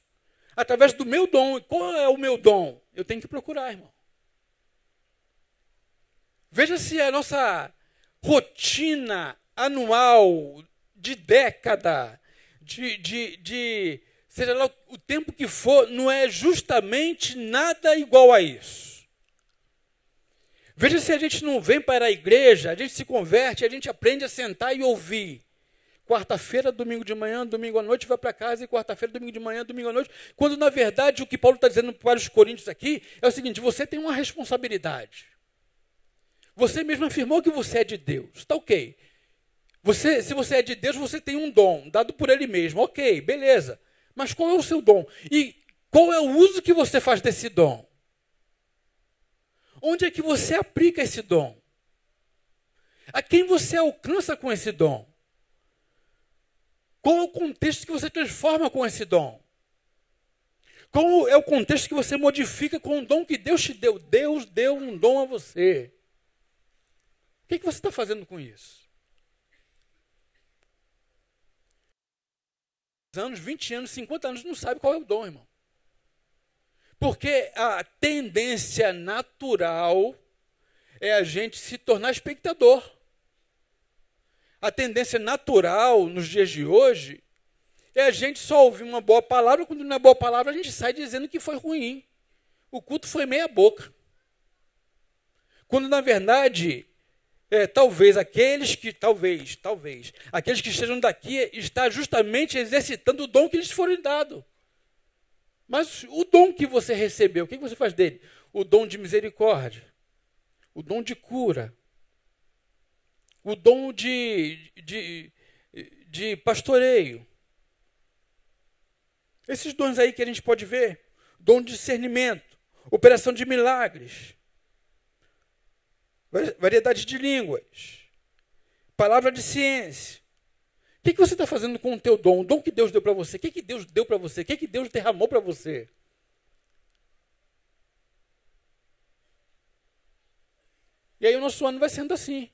Através do meu dom. E qual é o meu dom? Eu tenho que procurar, irmão. Veja se a nossa rotina anual, de década, seja lá o tempo que for, não é justamente nada igual a isso. Veja se a gente não vem para a igreja, a gente se converte, a gente aprende a sentar e ouvir. Quarta-feira, domingo de manhã, domingo à noite, vai para casa, e quarta-feira, domingo de manhã, domingo à noite. Quando, na verdade, o que Paulo está dizendo para os coríntios aqui é o seguinte: você tem uma responsabilidade. Você mesmo afirmou que você é de Deus. Está ok. Se você é de Deus, você tem um dom, dado por Ele mesmo. Ok, beleza. Mas qual é o seu dom? E qual é o uso que você faz desse dom? Onde é que você aplica esse dom? A quem você alcança com esse dom? Qual é o contexto que você transforma com esse dom? Qual é o contexto que você modifica com o dom que Deus te deu? Deus deu um dom a você. O que você está fazendo com isso? Anos, 20 anos, 50 anos, não sabe qual é o dom, irmão. Porque a tendência natural é a gente se tornar espectador. A tendência natural nos dias de hoje é a gente só ouvir uma boa palavra, quando não é boa palavra a gente sai dizendo que foi ruim. O culto foi meia boca. Quando na verdade, talvez aqueles que estejam daqui está justamente exercitando o dom que lhes foi dado. Mas o dom que você recebeu, o que você faz dele? O dom de misericórdia, o dom de cura, o dom de pastoreio. Esses dons aí que a gente pode ver, dom de discernimento, operação de milagres, variedade de línguas, palavra de ciência. O que você está fazendo com o teu dom? O dom que Deus deu para você? O que Deus deu para você? O que Deus derramou para você? E aí o nosso ano vai sendo assim.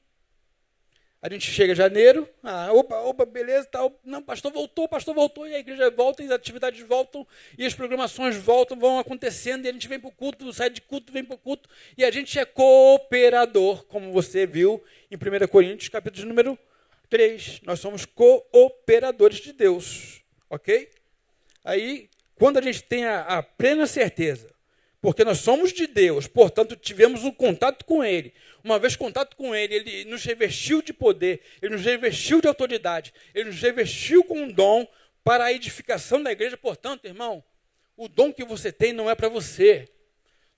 A gente chega em janeiro, opa, beleza, tal. Não, pastor voltou, e a igreja volta, e as atividades voltam, e as programações voltam, vão acontecendo, e a gente vem para o culto, sai de culto, vem para o culto, e a gente é cooperador, como você viu em 1 Coríntios, capítulo número 3. Nós somos cooperadores de Deus, ok? Aí, quando a gente tem a plena certeza, porque nós somos de Deus, portanto, tivemos um contato com Ele. Uma vez contato com Ele, Ele nos revestiu de poder, Ele nos revestiu de autoridade, Ele nos revestiu com um dom para a edificação da igreja. Portanto, irmão, o dom que você tem não é para você.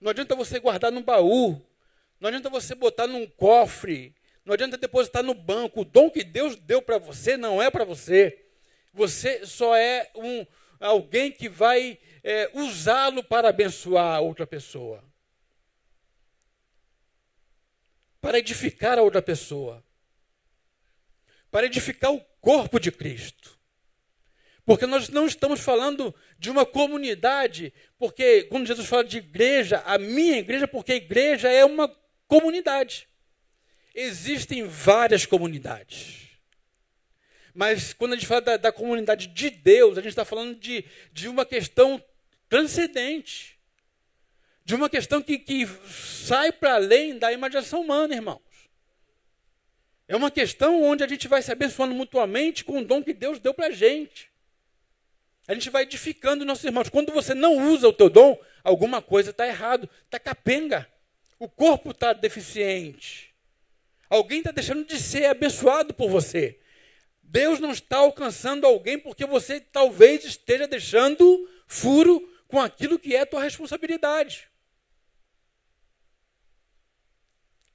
Não adianta você guardar num baú, não adianta você botar num cofre, não adianta depositar no banco. O dom que Deus deu para você não é para você. Você só é alguém que vai usá-lo para abençoar outra pessoa, para edificar a outra pessoa, para edificar o corpo de Cristo. Porque nós não estamos falando de uma comunidade, porque quando Jesus fala de igreja, a minha igreja, porque a igreja é uma comunidade. Existem várias comunidades. Mas quando a gente fala da comunidade de Deus, a gente está falando de uma questão transcendente. De uma questão que sai para além da imaginação humana, irmãos. É uma questão onde a gente vai se abençoando mutuamente com o dom que Deus deu para a gente. A gente vai edificando nossos irmãos. Quando você não usa o teu dom, alguma coisa está errado, está capenga. O corpo está deficiente. Alguém está deixando de ser abençoado por você. Deus não está alcançando alguém porque você talvez esteja deixando furo com aquilo que é a tua responsabilidade.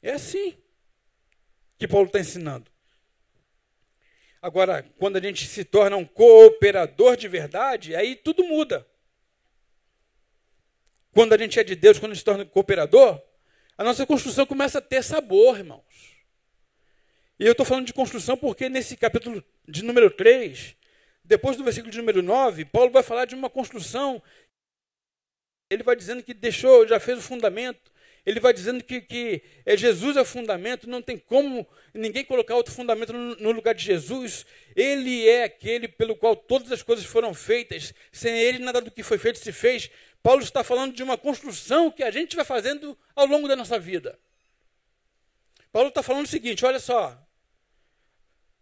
É assim que Paulo está ensinando. Agora, quando a gente se torna um cooperador de verdade, aí tudo muda. Quando a gente é de Deus, quando a gente se torna cooperador, a nossa construção começa a ter sabor, irmãos. E eu estou falando de construção porque nesse capítulo de número 3, depois do versículo de número 9, Paulo vai falar de uma construção. Ele vai dizendo que já fez o fundamento. Ele vai dizendo que Jesus é o fundamento, não tem como ninguém colocar outro fundamento no lugar de Jesus. Ele é aquele pelo qual todas as coisas foram feitas. Sem ele, nada do que foi feito se fez. Paulo está falando de uma construção que a gente vai fazendo ao longo da nossa vida. Paulo está falando o seguinte, olha só.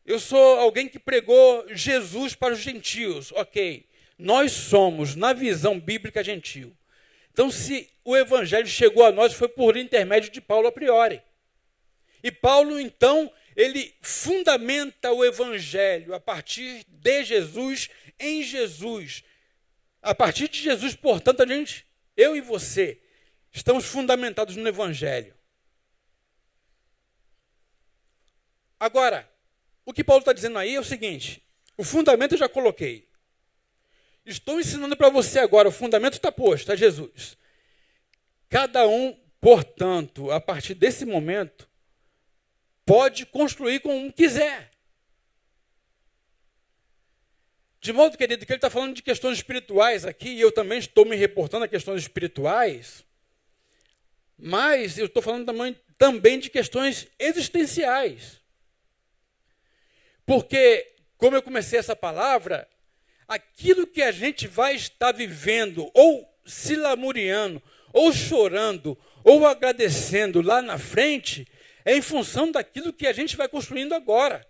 Eu sou alguém que pregou Jesus para os gentios. Ok, nós somos, na visão bíblica, gentio. Então, se o evangelho chegou a nós, foi por intermédio de Paulo a priori. E Paulo, então, ele fundamenta o evangelho a partir de Jesus, em Jesus. A partir de Jesus, portanto, eu e você, estamos fundamentados no evangelho. Agora, o que Paulo está dizendo aí é o seguinte, o fundamento eu já coloquei. Estou ensinando para você agora, o fundamento está posto, é Jesus. Cada um, portanto, a partir desse momento, pode construir como quiser. De modo, querido, que ele está falando de questões espirituais aqui, e eu também estou me reportando a questões espirituais, mas eu estou falando também de questões existenciais. Porque, como eu comecei essa palavra, aquilo que a gente vai estar vivendo, ou se lamuriando, ou chorando, ou agradecendo lá na frente, é em função daquilo que a gente vai construindo agora.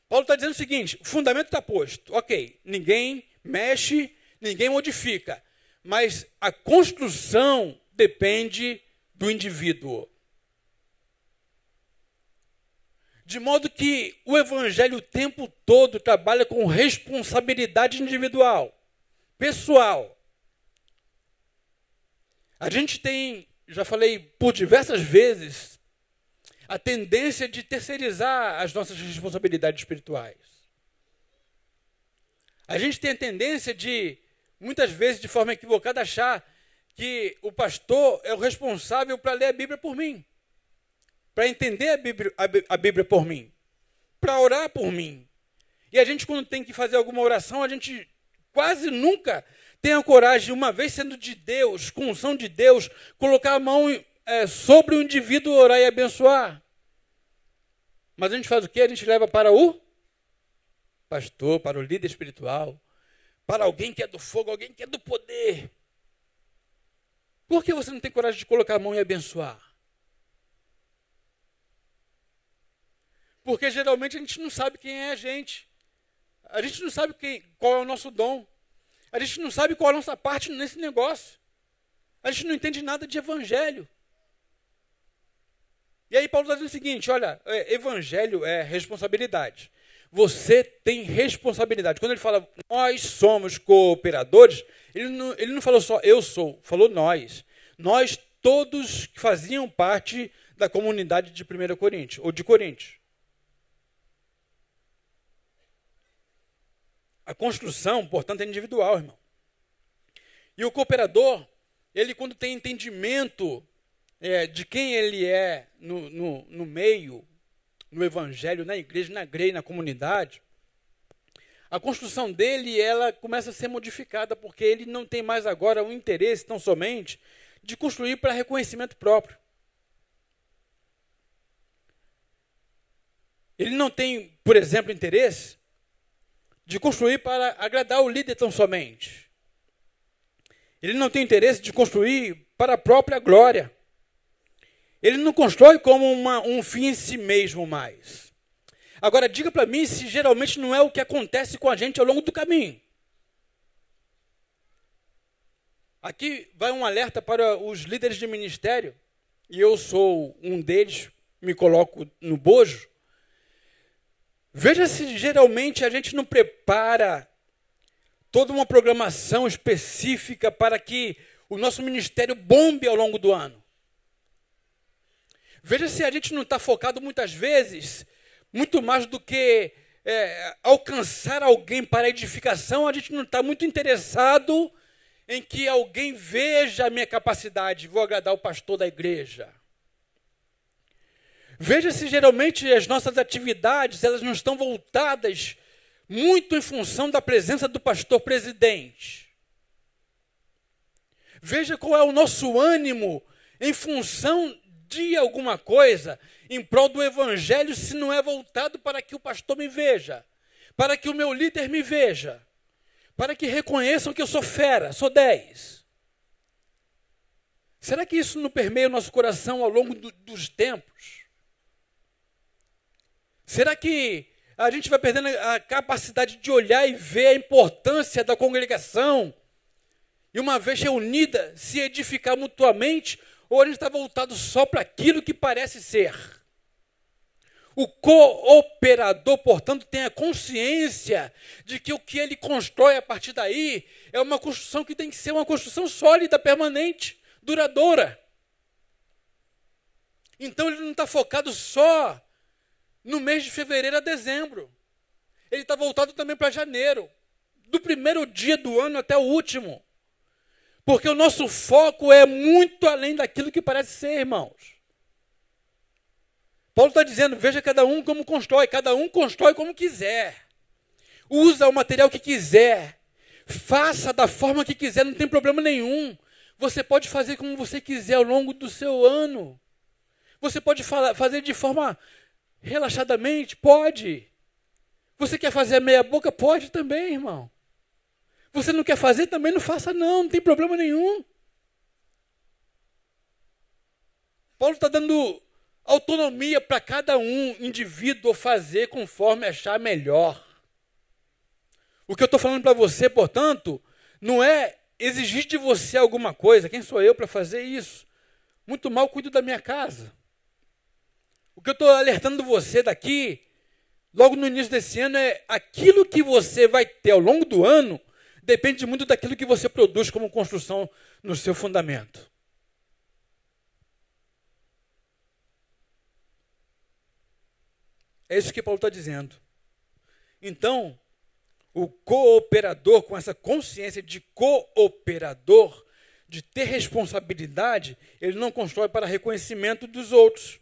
Paulo está dizendo o seguinte, o fundamento está posto. Ok, ninguém mexe, ninguém modifica. Mas a construção depende do indivíduo. De modo que o evangelho o tempo todo trabalha com responsabilidade individual, pessoal. A gente tem, já falei por diversas vezes, a tendência de terceirizar as nossas responsabilidades espirituais. A gente tem a tendência de, muitas vezes, de forma equivocada, achar que o pastor é o responsável para ler a Bíblia por mim, para entender a Bíblia por mim, para orar por mim. E a gente, quando tem que fazer alguma oração, a gente quase nunca tem a coragem, uma vez sendo de Deus, com unção de Deus, colocar a mão sobre o indivíduo, orar e abençoar. Mas a gente faz o quê? A gente leva para o pastor, para o líder espiritual, para alguém que é do fogo, alguém que é do poder. Por que você não tem coragem de colocar a mão e abençoar? Porque geralmente a gente não sabe quem é a gente. A gente não sabe qual é o nosso dom. A gente não sabe qual é a nossa parte nesse negócio. A gente não entende nada de evangelho. E aí Paulo está dizendo o seguinte, olha, evangelho é responsabilidade. Você tem responsabilidade. Quando ele fala, nós somos cooperadores, ele não falou só eu sou, falou nós. Nós todos que faziam parte da comunidade de 1 Coríntios, ou de Coríntios. A construção, portanto, é individual, irmão. E o cooperador, ele quando tem entendimento de quem ele é no meio, no evangelho, na igreja, na comunidade, a construção dele, ela começa a ser modificada, porque ele não tem mais agora o interesse, tão somente, de construir para reconhecimento próprio. Ele não tem, por exemplo, interesse de construir para agradar o líder tão somente. Ele não tem interesse de construir para a própria glória. Ele não constrói como um fim em si mesmo mais. Agora, diga para mim se geralmente não é o que acontece com a gente ao longo do caminho. Aqui vai um alerta para os líderes de ministério, e eu sou um deles, me coloco no bojo. Veja se geralmente a gente não prepara toda uma programação específica para que o nosso ministério bombe ao longo do ano. Veja se a gente não está focado muitas vezes, muito mais do que alcançar alguém para edificação, a gente não está muito interessado em que alguém veja a minha capacidade, vou agradar o pastor da igreja. Veja se geralmente as nossas atividades, elas não estão voltadas muito em função da presença do pastor presidente. Veja qual é o nosso ânimo em função de alguma coisa em prol do evangelho, se não é voltado para que o pastor me veja, para que o meu líder me veja, para que reconheçam que eu sou fera, sou 10. Será que isso não permeia o nosso coração ao longo dos tempos? Será que a gente vai perdendo a capacidade de olhar e ver a importância da congregação e, uma vez reunida, se edificar mutuamente, ou a gente está voltado só para aquilo que parece ser? O cooperador, portanto, tem a consciência de que o que ele constrói a partir daí é uma construção que tem que ser uma construção sólida, permanente, duradoura. Então ele não está focado só no mês de fevereiro a dezembro. Ele está voltado também para janeiro, do primeiro dia do ano até o último. Porque o nosso foco é muito além daquilo que parece ser, irmãos. Paulo está dizendo, veja cada um como constrói, cada um constrói como quiser. Usa o material que quiser. Faça da forma que quiser, não tem problema nenhum. Você pode fazer como você quiser ao longo do seu ano. Você pode fazer de forma relaxadamente, pode. Você quer fazer a meia boca? Pode também, irmão. Você não quer fazer? Também não faça não tem problema nenhum. Paulo está dando autonomia para cada indivíduo fazer conforme achar melhor. O que eu estou falando para você, portanto, não é exigir de você alguma coisa. Quem sou eu para fazer isso? Muito mal cuido da minha casa. O que eu estou alertando você daqui, logo no início desse ano, é aquilo que você vai ter ao longo do ano, depende muito daquilo que você produz como construção no seu fundamento. É isso que Paulo está dizendo. Então, o cooperador, com essa consciência de cooperador, de ter responsabilidade, ele não constrói para reconhecimento dos outros.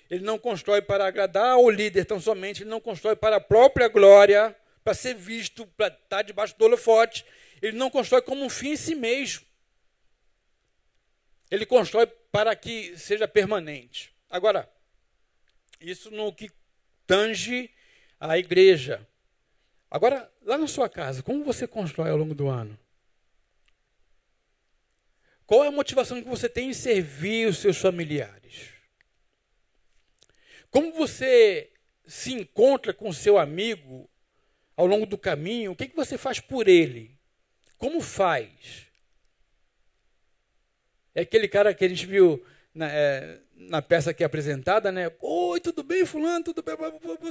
Ele não constrói para agradar ao líder tão somente, ele não constrói para a própria glória, para ser visto, para estar debaixo do holofote. Ele não constrói como um fim em si mesmo. Ele constrói para que seja permanente. Agora, isso no que tange a igreja. Agora, lá na sua casa, como você constrói ao longo do ano? Qual é a motivação que você tem em servir os seus familiares? Como você se encontra com o seu amigo ao longo do caminho? O que você faz por ele? Como faz? É aquele cara que a gente viu na peça que é apresentada, né? Oi, tudo bem, fulano? Tudo bem?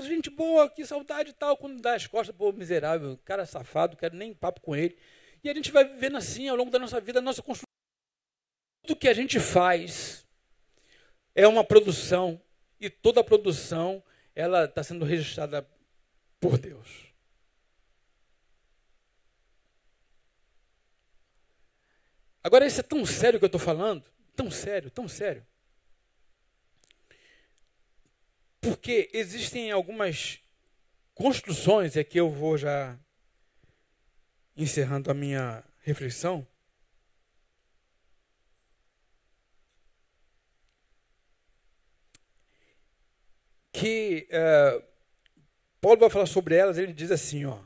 Gente boa, que saudade e tal. Quando dá as costas, pô, miserável, cara safado, quero nem papo com ele. E a gente vai vivendo assim ao longo da nossa vida, a nossa construção. Tudo que a gente faz é uma produção. E toda a produção, ela está sendo registrada por Deus. Agora, isso é tão sério que eu estou falando, tão sério, tão sério. Porque existem algumas construções, e aqui eu vou já encerrando a minha reflexão, que Paulo vai falar sobre elas, ele diz assim, ó.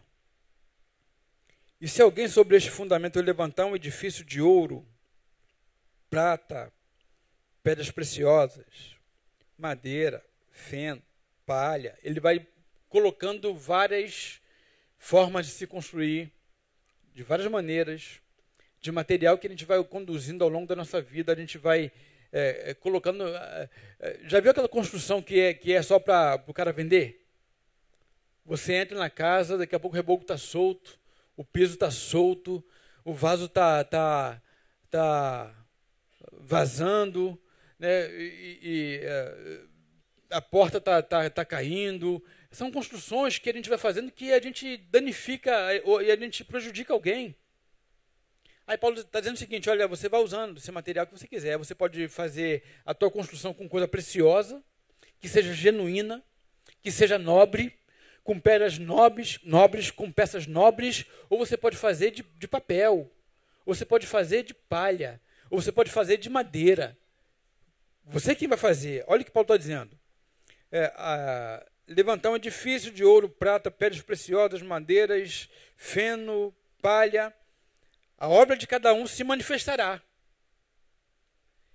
E se alguém sobre este fundamento levantar um edifício de ouro, prata, pedras preciosas, madeira, feno, palha, ele vai colocando várias formas de se construir, de várias maneiras, de material que a gente vai conduzindo ao longo da nossa vida, a gente vai colocando... já viu aquela construção que é só para o cara vender? Você entra na casa, daqui a pouco o reboco está solto, o piso está solto, o vaso está vazando, né? A porta está caindo. São construções que a gente vai fazendo que a gente danifica e a gente prejudica alguém. Aí Paulo está dizendo o seguinte, olha, você vai usando esse material que você quiser. Você pode fazer a tua construção com coisa preciosa, que seja genuína, que seja nobre, com pedras nobres, com peças nobres, ou você pode fazer de papel, ou você pode fazer de palha, ou você pode fazer de madeira. Você quem vai fazer. Olha o que Paulo está dizendo. Levantar um edifício de ouro, prata, pedras preciosas, madeiras, feno, palha. A obra de cada um se manifestará.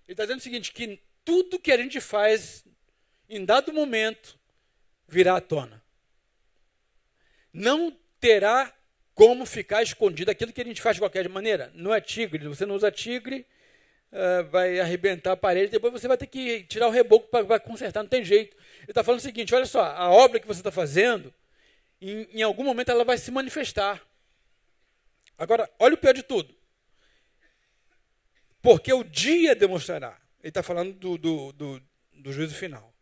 Ele está dizendo o seguinte, que tudo que a gente faz, em dado momento, virá à tona. Não terá como ficar escondido aquilo que a gente faz de qualquer maneira. Não é tigre, você não usa tigre, vai arrebentar a parede, depois você vai ter que tirar o reboco para consertar, não tem jeito. Ele está falando o seguinte, olha só, a obra que você está fazendo, em algum momento ela vai se manifestar. Agora, olha o pior de tudo. Porque o dia demonstrará. Ele está falando do juízo final.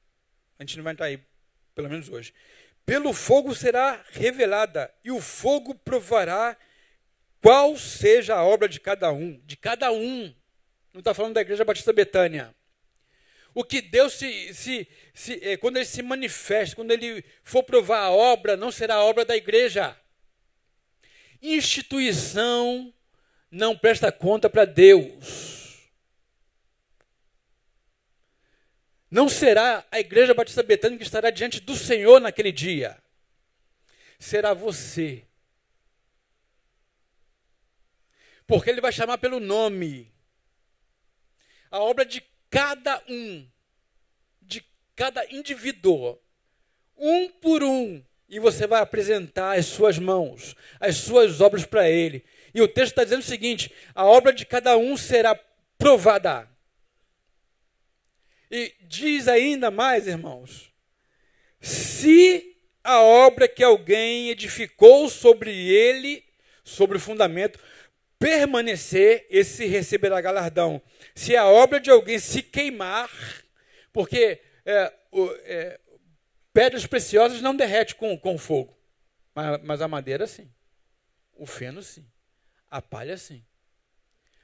A gente não vai entrar aí, pelo menos hoje. Pelo fogo será revelada, e o fogo provará qual seja a obra de cada um. De cada um. Não está falando da Igreja Batista Betânia. O que Deus, quando Ele se manifesta, quando Ele for provar a obra, não será a obra da igreja. Instituição não presta conta para Deus. Não será a Igreja Batista Betânia que estará diante do Senhor naquele dia. Será você. Porque Ele vai chamar pelo nome. A obra de cada um, de cada indivíduo, um por um, e você vai apresentar as suas mãos, as suas obras para Ele. E o texto está dizendo o seguinte, a obra de cada um será provada. E diz ainda mais, irmãos, se a obra que alguém edificou sobre ele, sobre o fundamento, permanecer, esse receberá galardão. Se a obra de alguém se queimar, porque pedras preciosas não derrete com fogo, mas a madeira sim, o feno sim, a palha sim.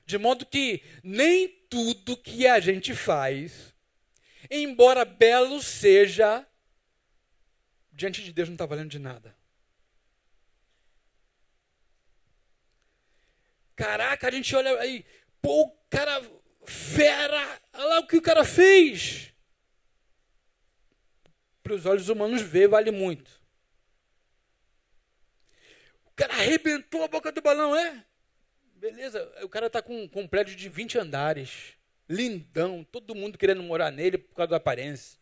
De modo que nem tudo que a gente faz, embora belo seja, diante de Deus não está valendo de nada. Caraca, a gente olha aí, pô, o cara fera, olha lá o que o cara fez. Para os olhos humanos ver, vale muito. O cara arrebentou a boca do balão, Beleza, o cara está com um prédio de 20 andares, lindão, todo mundo querendo morar nele por causa da aparência.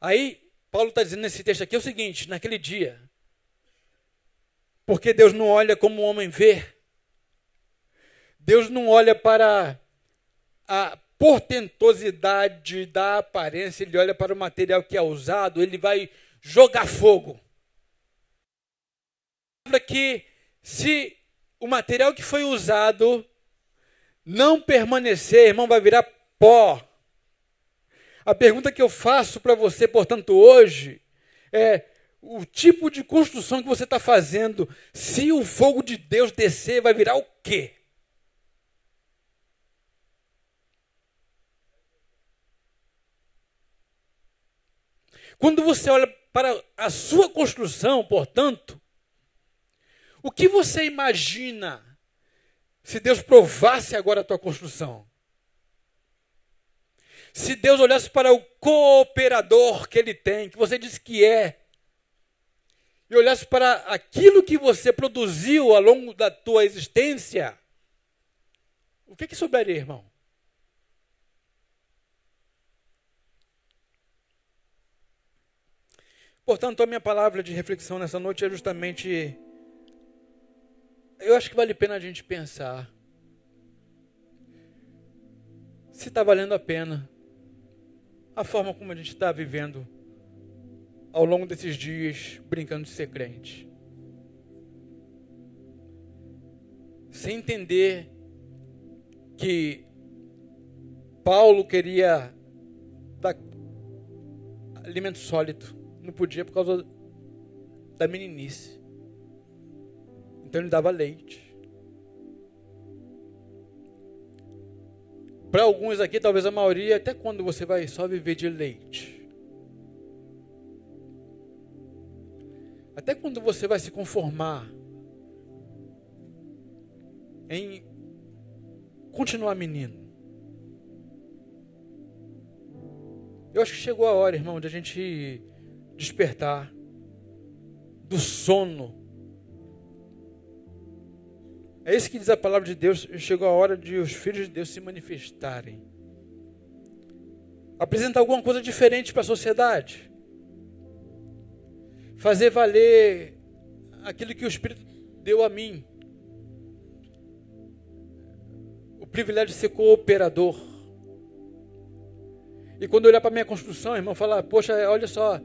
Aí, Paulo está dizendo nesse texto aqui o seguinte, naquele dia, porque Deus não olha como o homem vê, Deus não olha para a portentosidade da aparência, Ele olha para o material que é usado, Ele vai jogar fogo. Que se o material que foi usado não permanecer, irmão, vai virar pó. A pergunta que eu faço para você, portanto, hoje, é o tipo de construção que você está fazendo, se o fogo de Deus descer, vai virar o quê? Quando você olha para a sua construção, portanto, o que você imagina se Deus provasse agora a tua construção? Se Deus olhasse para o cooperador que Ele tem, que você disse que é, e olhasse para aquilo que você produziu ao longo da tua existência, o que sobraria, irmão? Portanto, a minha palavra de reflexão nessa noite é justamente, eu acho que vale a pena a gente pensar se está valendo a pena a forma como a gente está vivendo ao longo desses dias, brincando de ser crente. Sem entender que Paulo queria dar alimento sólido, não podia por causa da meninice. Então ele dava leite. Para alguns aqui, talvez a maioria, até quando você vai só viver de leite? Até quando você vai se conformar em continuar menino? Eu acho que chegou a hora, irmão, de a gente despertar do sono. É isso que diz a palavra de Deus. Chegou a hora de os filhos de Deus se manifestarem. Apresentar alguma coisa diferente para a sociedade. Fazer valer aquilo que o Espírito deu a mim. O privilégio de ser cooperador. E quando eu olhar para a minha construção, irmão, falar, poxa, olha só,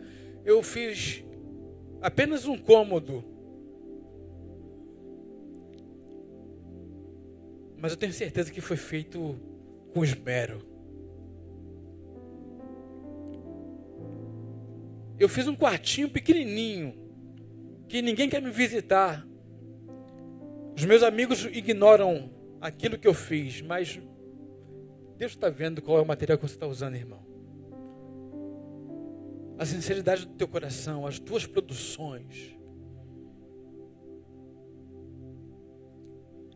eu fiz apenas um cômodo. Mas eu tenho certeza que foi feito com esmero. Eu fiz um quartinho pequenininho, que ninguém quer me visitar. Os meus amigos ignoram aquilo que eu fiz, mas Deus está vendo qual é o material que você está usando, irmão. A sinceridade do teu coração, as tuas produções.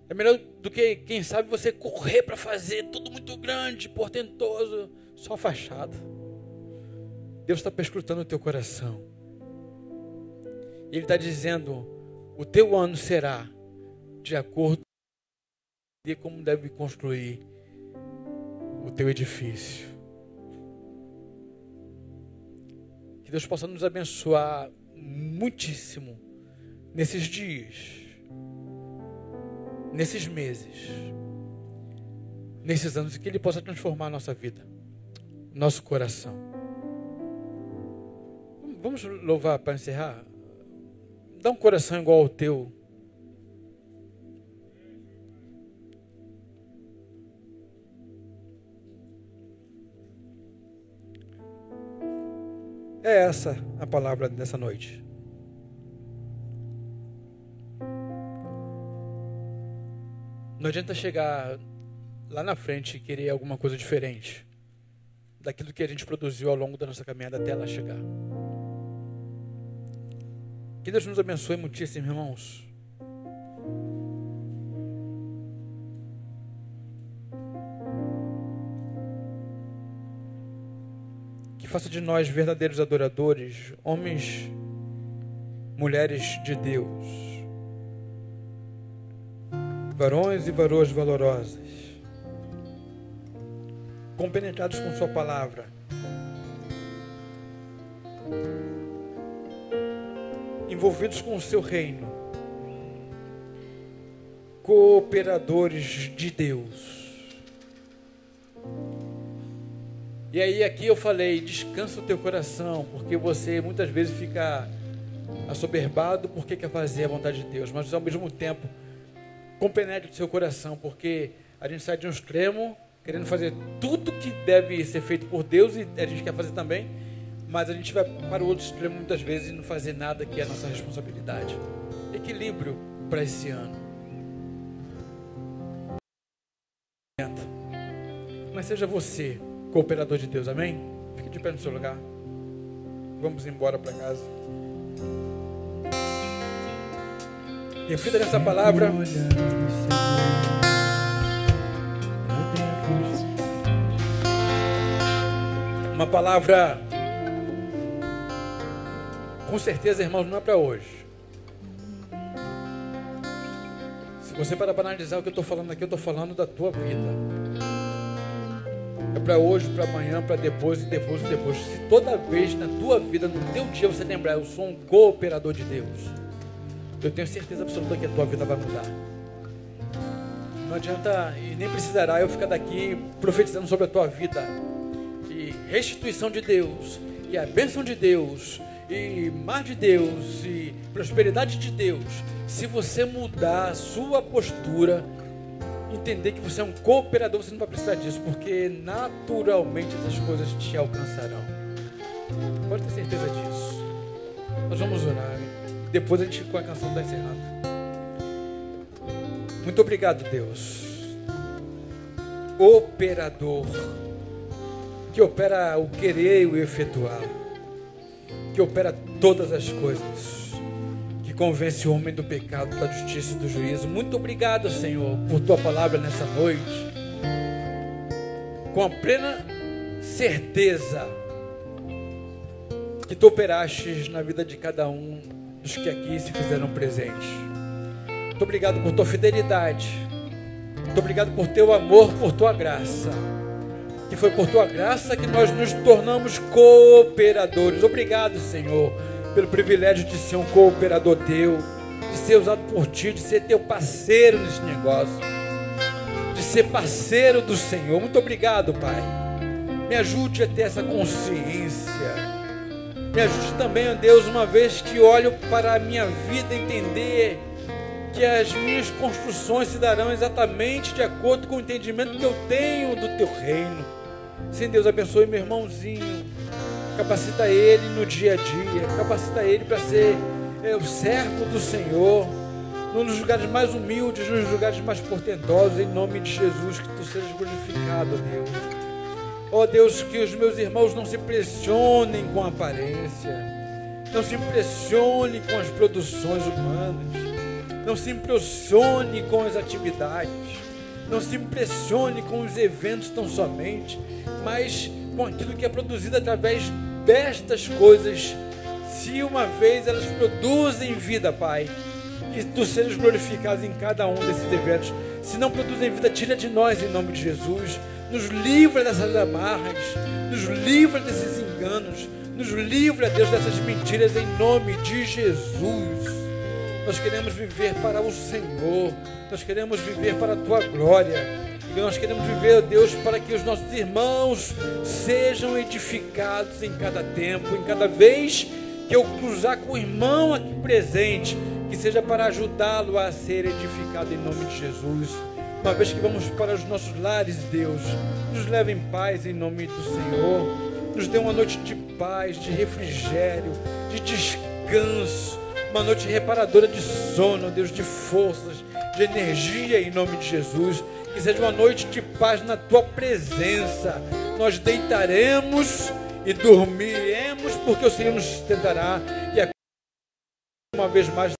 É melhor do que, quem sabe, você correr para fazer tudo muito grande, portentoso, só fachada. Deus está perscrutando o teu coração. E Ele está dizendo, o teu ano será de acordo com como deve construir o teu edifício. Que Deus possa nos abençoar muitíssimo nesses dias, nesses meses, nesses anos, e que Ele possa transformar a nossa vida, nosso coração. Vamos louvar para encerrar? Dá um coração igual ao teu. É essa a palavra dessa noite. Não adianta chegar lá na frente e querer alguma coisa diferente daquilo que a gente produziu ao longo da nossa caminhada até lá chegar. Que Deus nos abençoe muitíssimo, irmãos. Que faça de nós verdadeiros adoradores, homens, mulheres de Deus, varões e varoas valorosas, compenetrados com sua palavra, envolvidos com o seu reino, cooperadores de Deus. E aí aqui eu falei, descansa o teu coração, porque você muitas vezes fica assoberbado porque quer fazer a vontade de Deus, mas ao mesmo tempo compenetre o seu coração, porque a gente sai de um extremo querendo fazer tudo que deve ser feito por Deus e a gente quer fazer também, mas a gente vai para o outro extremo muitas vezes e não fazer nada que é a nossa responsabilidade. Equilíbrio para esse ano. Mas seja você cooperador de Deus, amém? Fique de pé no seu lugar. Vamos embora para casa. Reflita nessa palavra. Uma palavra, com certeza, irmãos, não é para hoje. Se você parar para analisar o que eu estou falando aqui, eu estou falando da tua vida. É para hoje, para amanhã, para depois e depois e depois. Se toda vez na tua vida, no teu dia, você lembrar, eu sou um cooperador de Deus, eu tenho certeza absoluta que a tua vida vai mudar. Não adianta e nem precisará eu ficar daqui profetizando sobre a tua vida. E restituição de Deus, e a bênção de Deus, e mar de Deus, e prosperidade de Deus. Se você mudar a sua postura, entender que você é um cooperador, você não vai precisar disso, porque naturalmente essas coisas te alcançarão. Pode ter certeza disso. Nós vamos orar. Depois a gente, com a canção, está encerrando. Muito obrigado, Deus. Operador, que opera o querer e o efetuar, que opera todas as coisas. convence o homem do pecado, da justiça e do juízo. Muito obrigado, Senhor, por tua palavra nessa noite, com a plena certeza que tu operastes na vida de cada um dos que aqui se fizeram presentes. Muito obrigado por tua fidelidade, muito obrigado por teu amor, por tua graça, que foi por tua graça que nós nos tornamos cooperadores. Obrigado, Senhor, pelo privilégio de ser um cooperador teu, de ser usado por ti, de ser teu parceiro nesse negócio, de ser parceiro do Senhor. Muito obrigado, Pai. Me ajude a ter essa consciência. Me ajude também, ó Deus, uma vez que olho para a minha vida, entender que as minhas construções se darão exatamente de acordo com o entendimento que eu tenho do teu reino. Sim, Deus, abençoe meu irmãozinho, capacita ele no dia a dia, capacita ele para ser o servo do Senhor, nos lugares mais humildes, nos lugares mais portentosos, em nome de Jesus, que tu sejas glorificado, Deus. Ó Deus, que os meus irmãos não se impressionem com a aparência, não se impressionem com as produções humanas, não se impressione com as atividades, não se impressione com os eventos tão somente, mas com aquilo que é produzido através destas coisas. Se uma vez elas produzem vida, Pai, que tu sejas glorificado em cada um desses eventos. Se não produzem vida, tira de nós em nome de Jesus. Nos livra dessas amarras, nos livra desses enganos, nos livra, Deus, dessas mentiras em nome de Jesus. Nós queremos viver para o Senhor, nós queremos viver para a tua glória, e nós queremos viver, Deus, para que os nossos irmãos sejam edificados em cada tempo, em cada vez que eu cruzar com o irmão aqui presente, que seja para ajudá-lo a ser edificado em nome de Jesus. Uma vez que vamos para os nossos lares, Deus, nos leve em paz em nome do Senhor, nos dê uma noite de paz, de refrigério, de descanso, uma noite reparadora de sono, Deus, de forças, de energia em nome de Jesus. Que seja uma noite de paz na tua presença. Nós deitaremos e dormiremos, porque o Senhor nos sustentará, e uma vez mais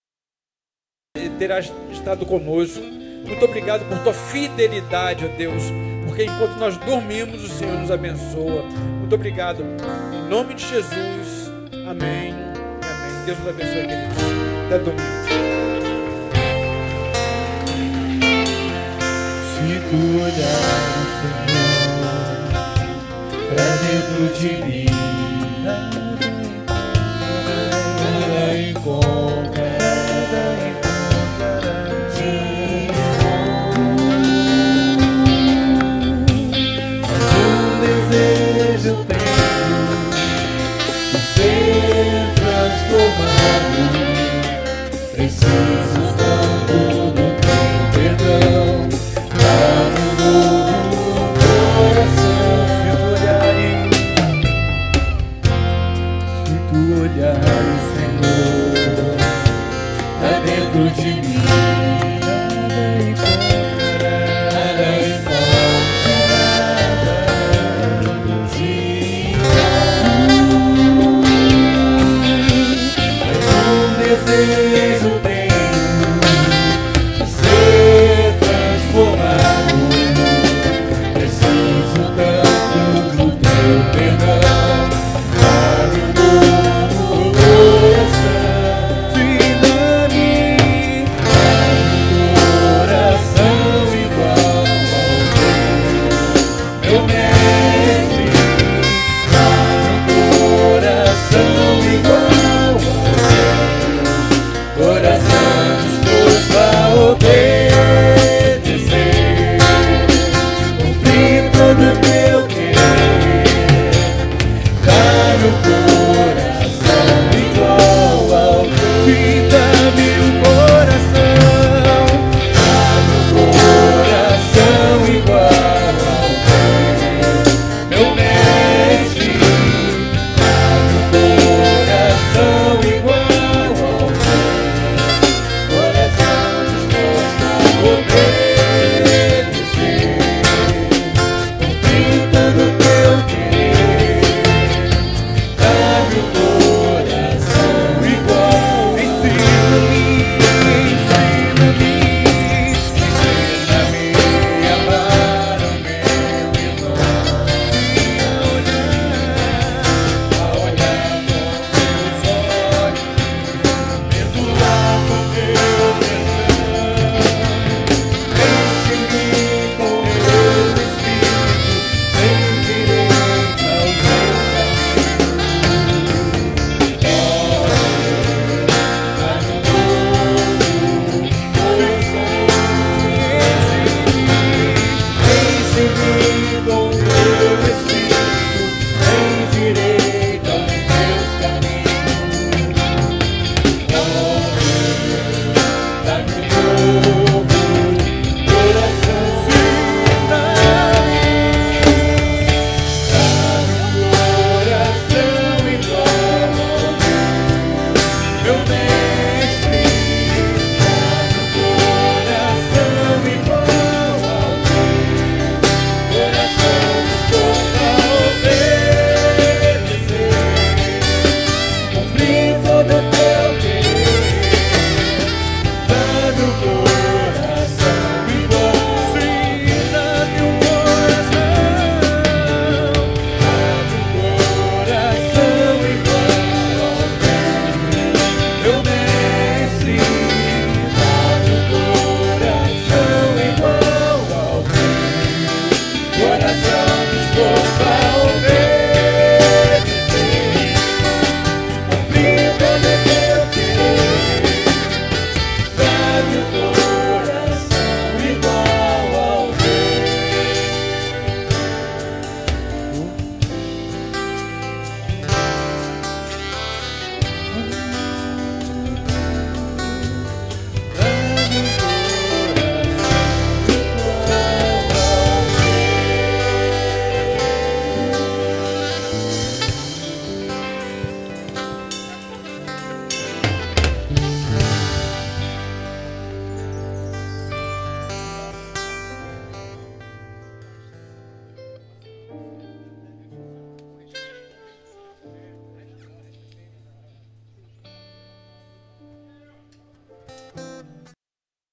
terá estado conosco. Muito obrigado por tua fidelidade, ó Deus, porque enquanto nós dormimos, o Senhor nos abençoa. Muito obrigado. Em nome de Jesus. Amém. Amém. Deus nos abençoe, queridos. Até domingo. Se tu olhar, Senhor, pra dentro de mim, nada encontrarás. Desejo tenho de ser transformado. Preciso tanto do teu perdão, dá um novo coração. Se tu olhares, Senhor, pra dentro de mim,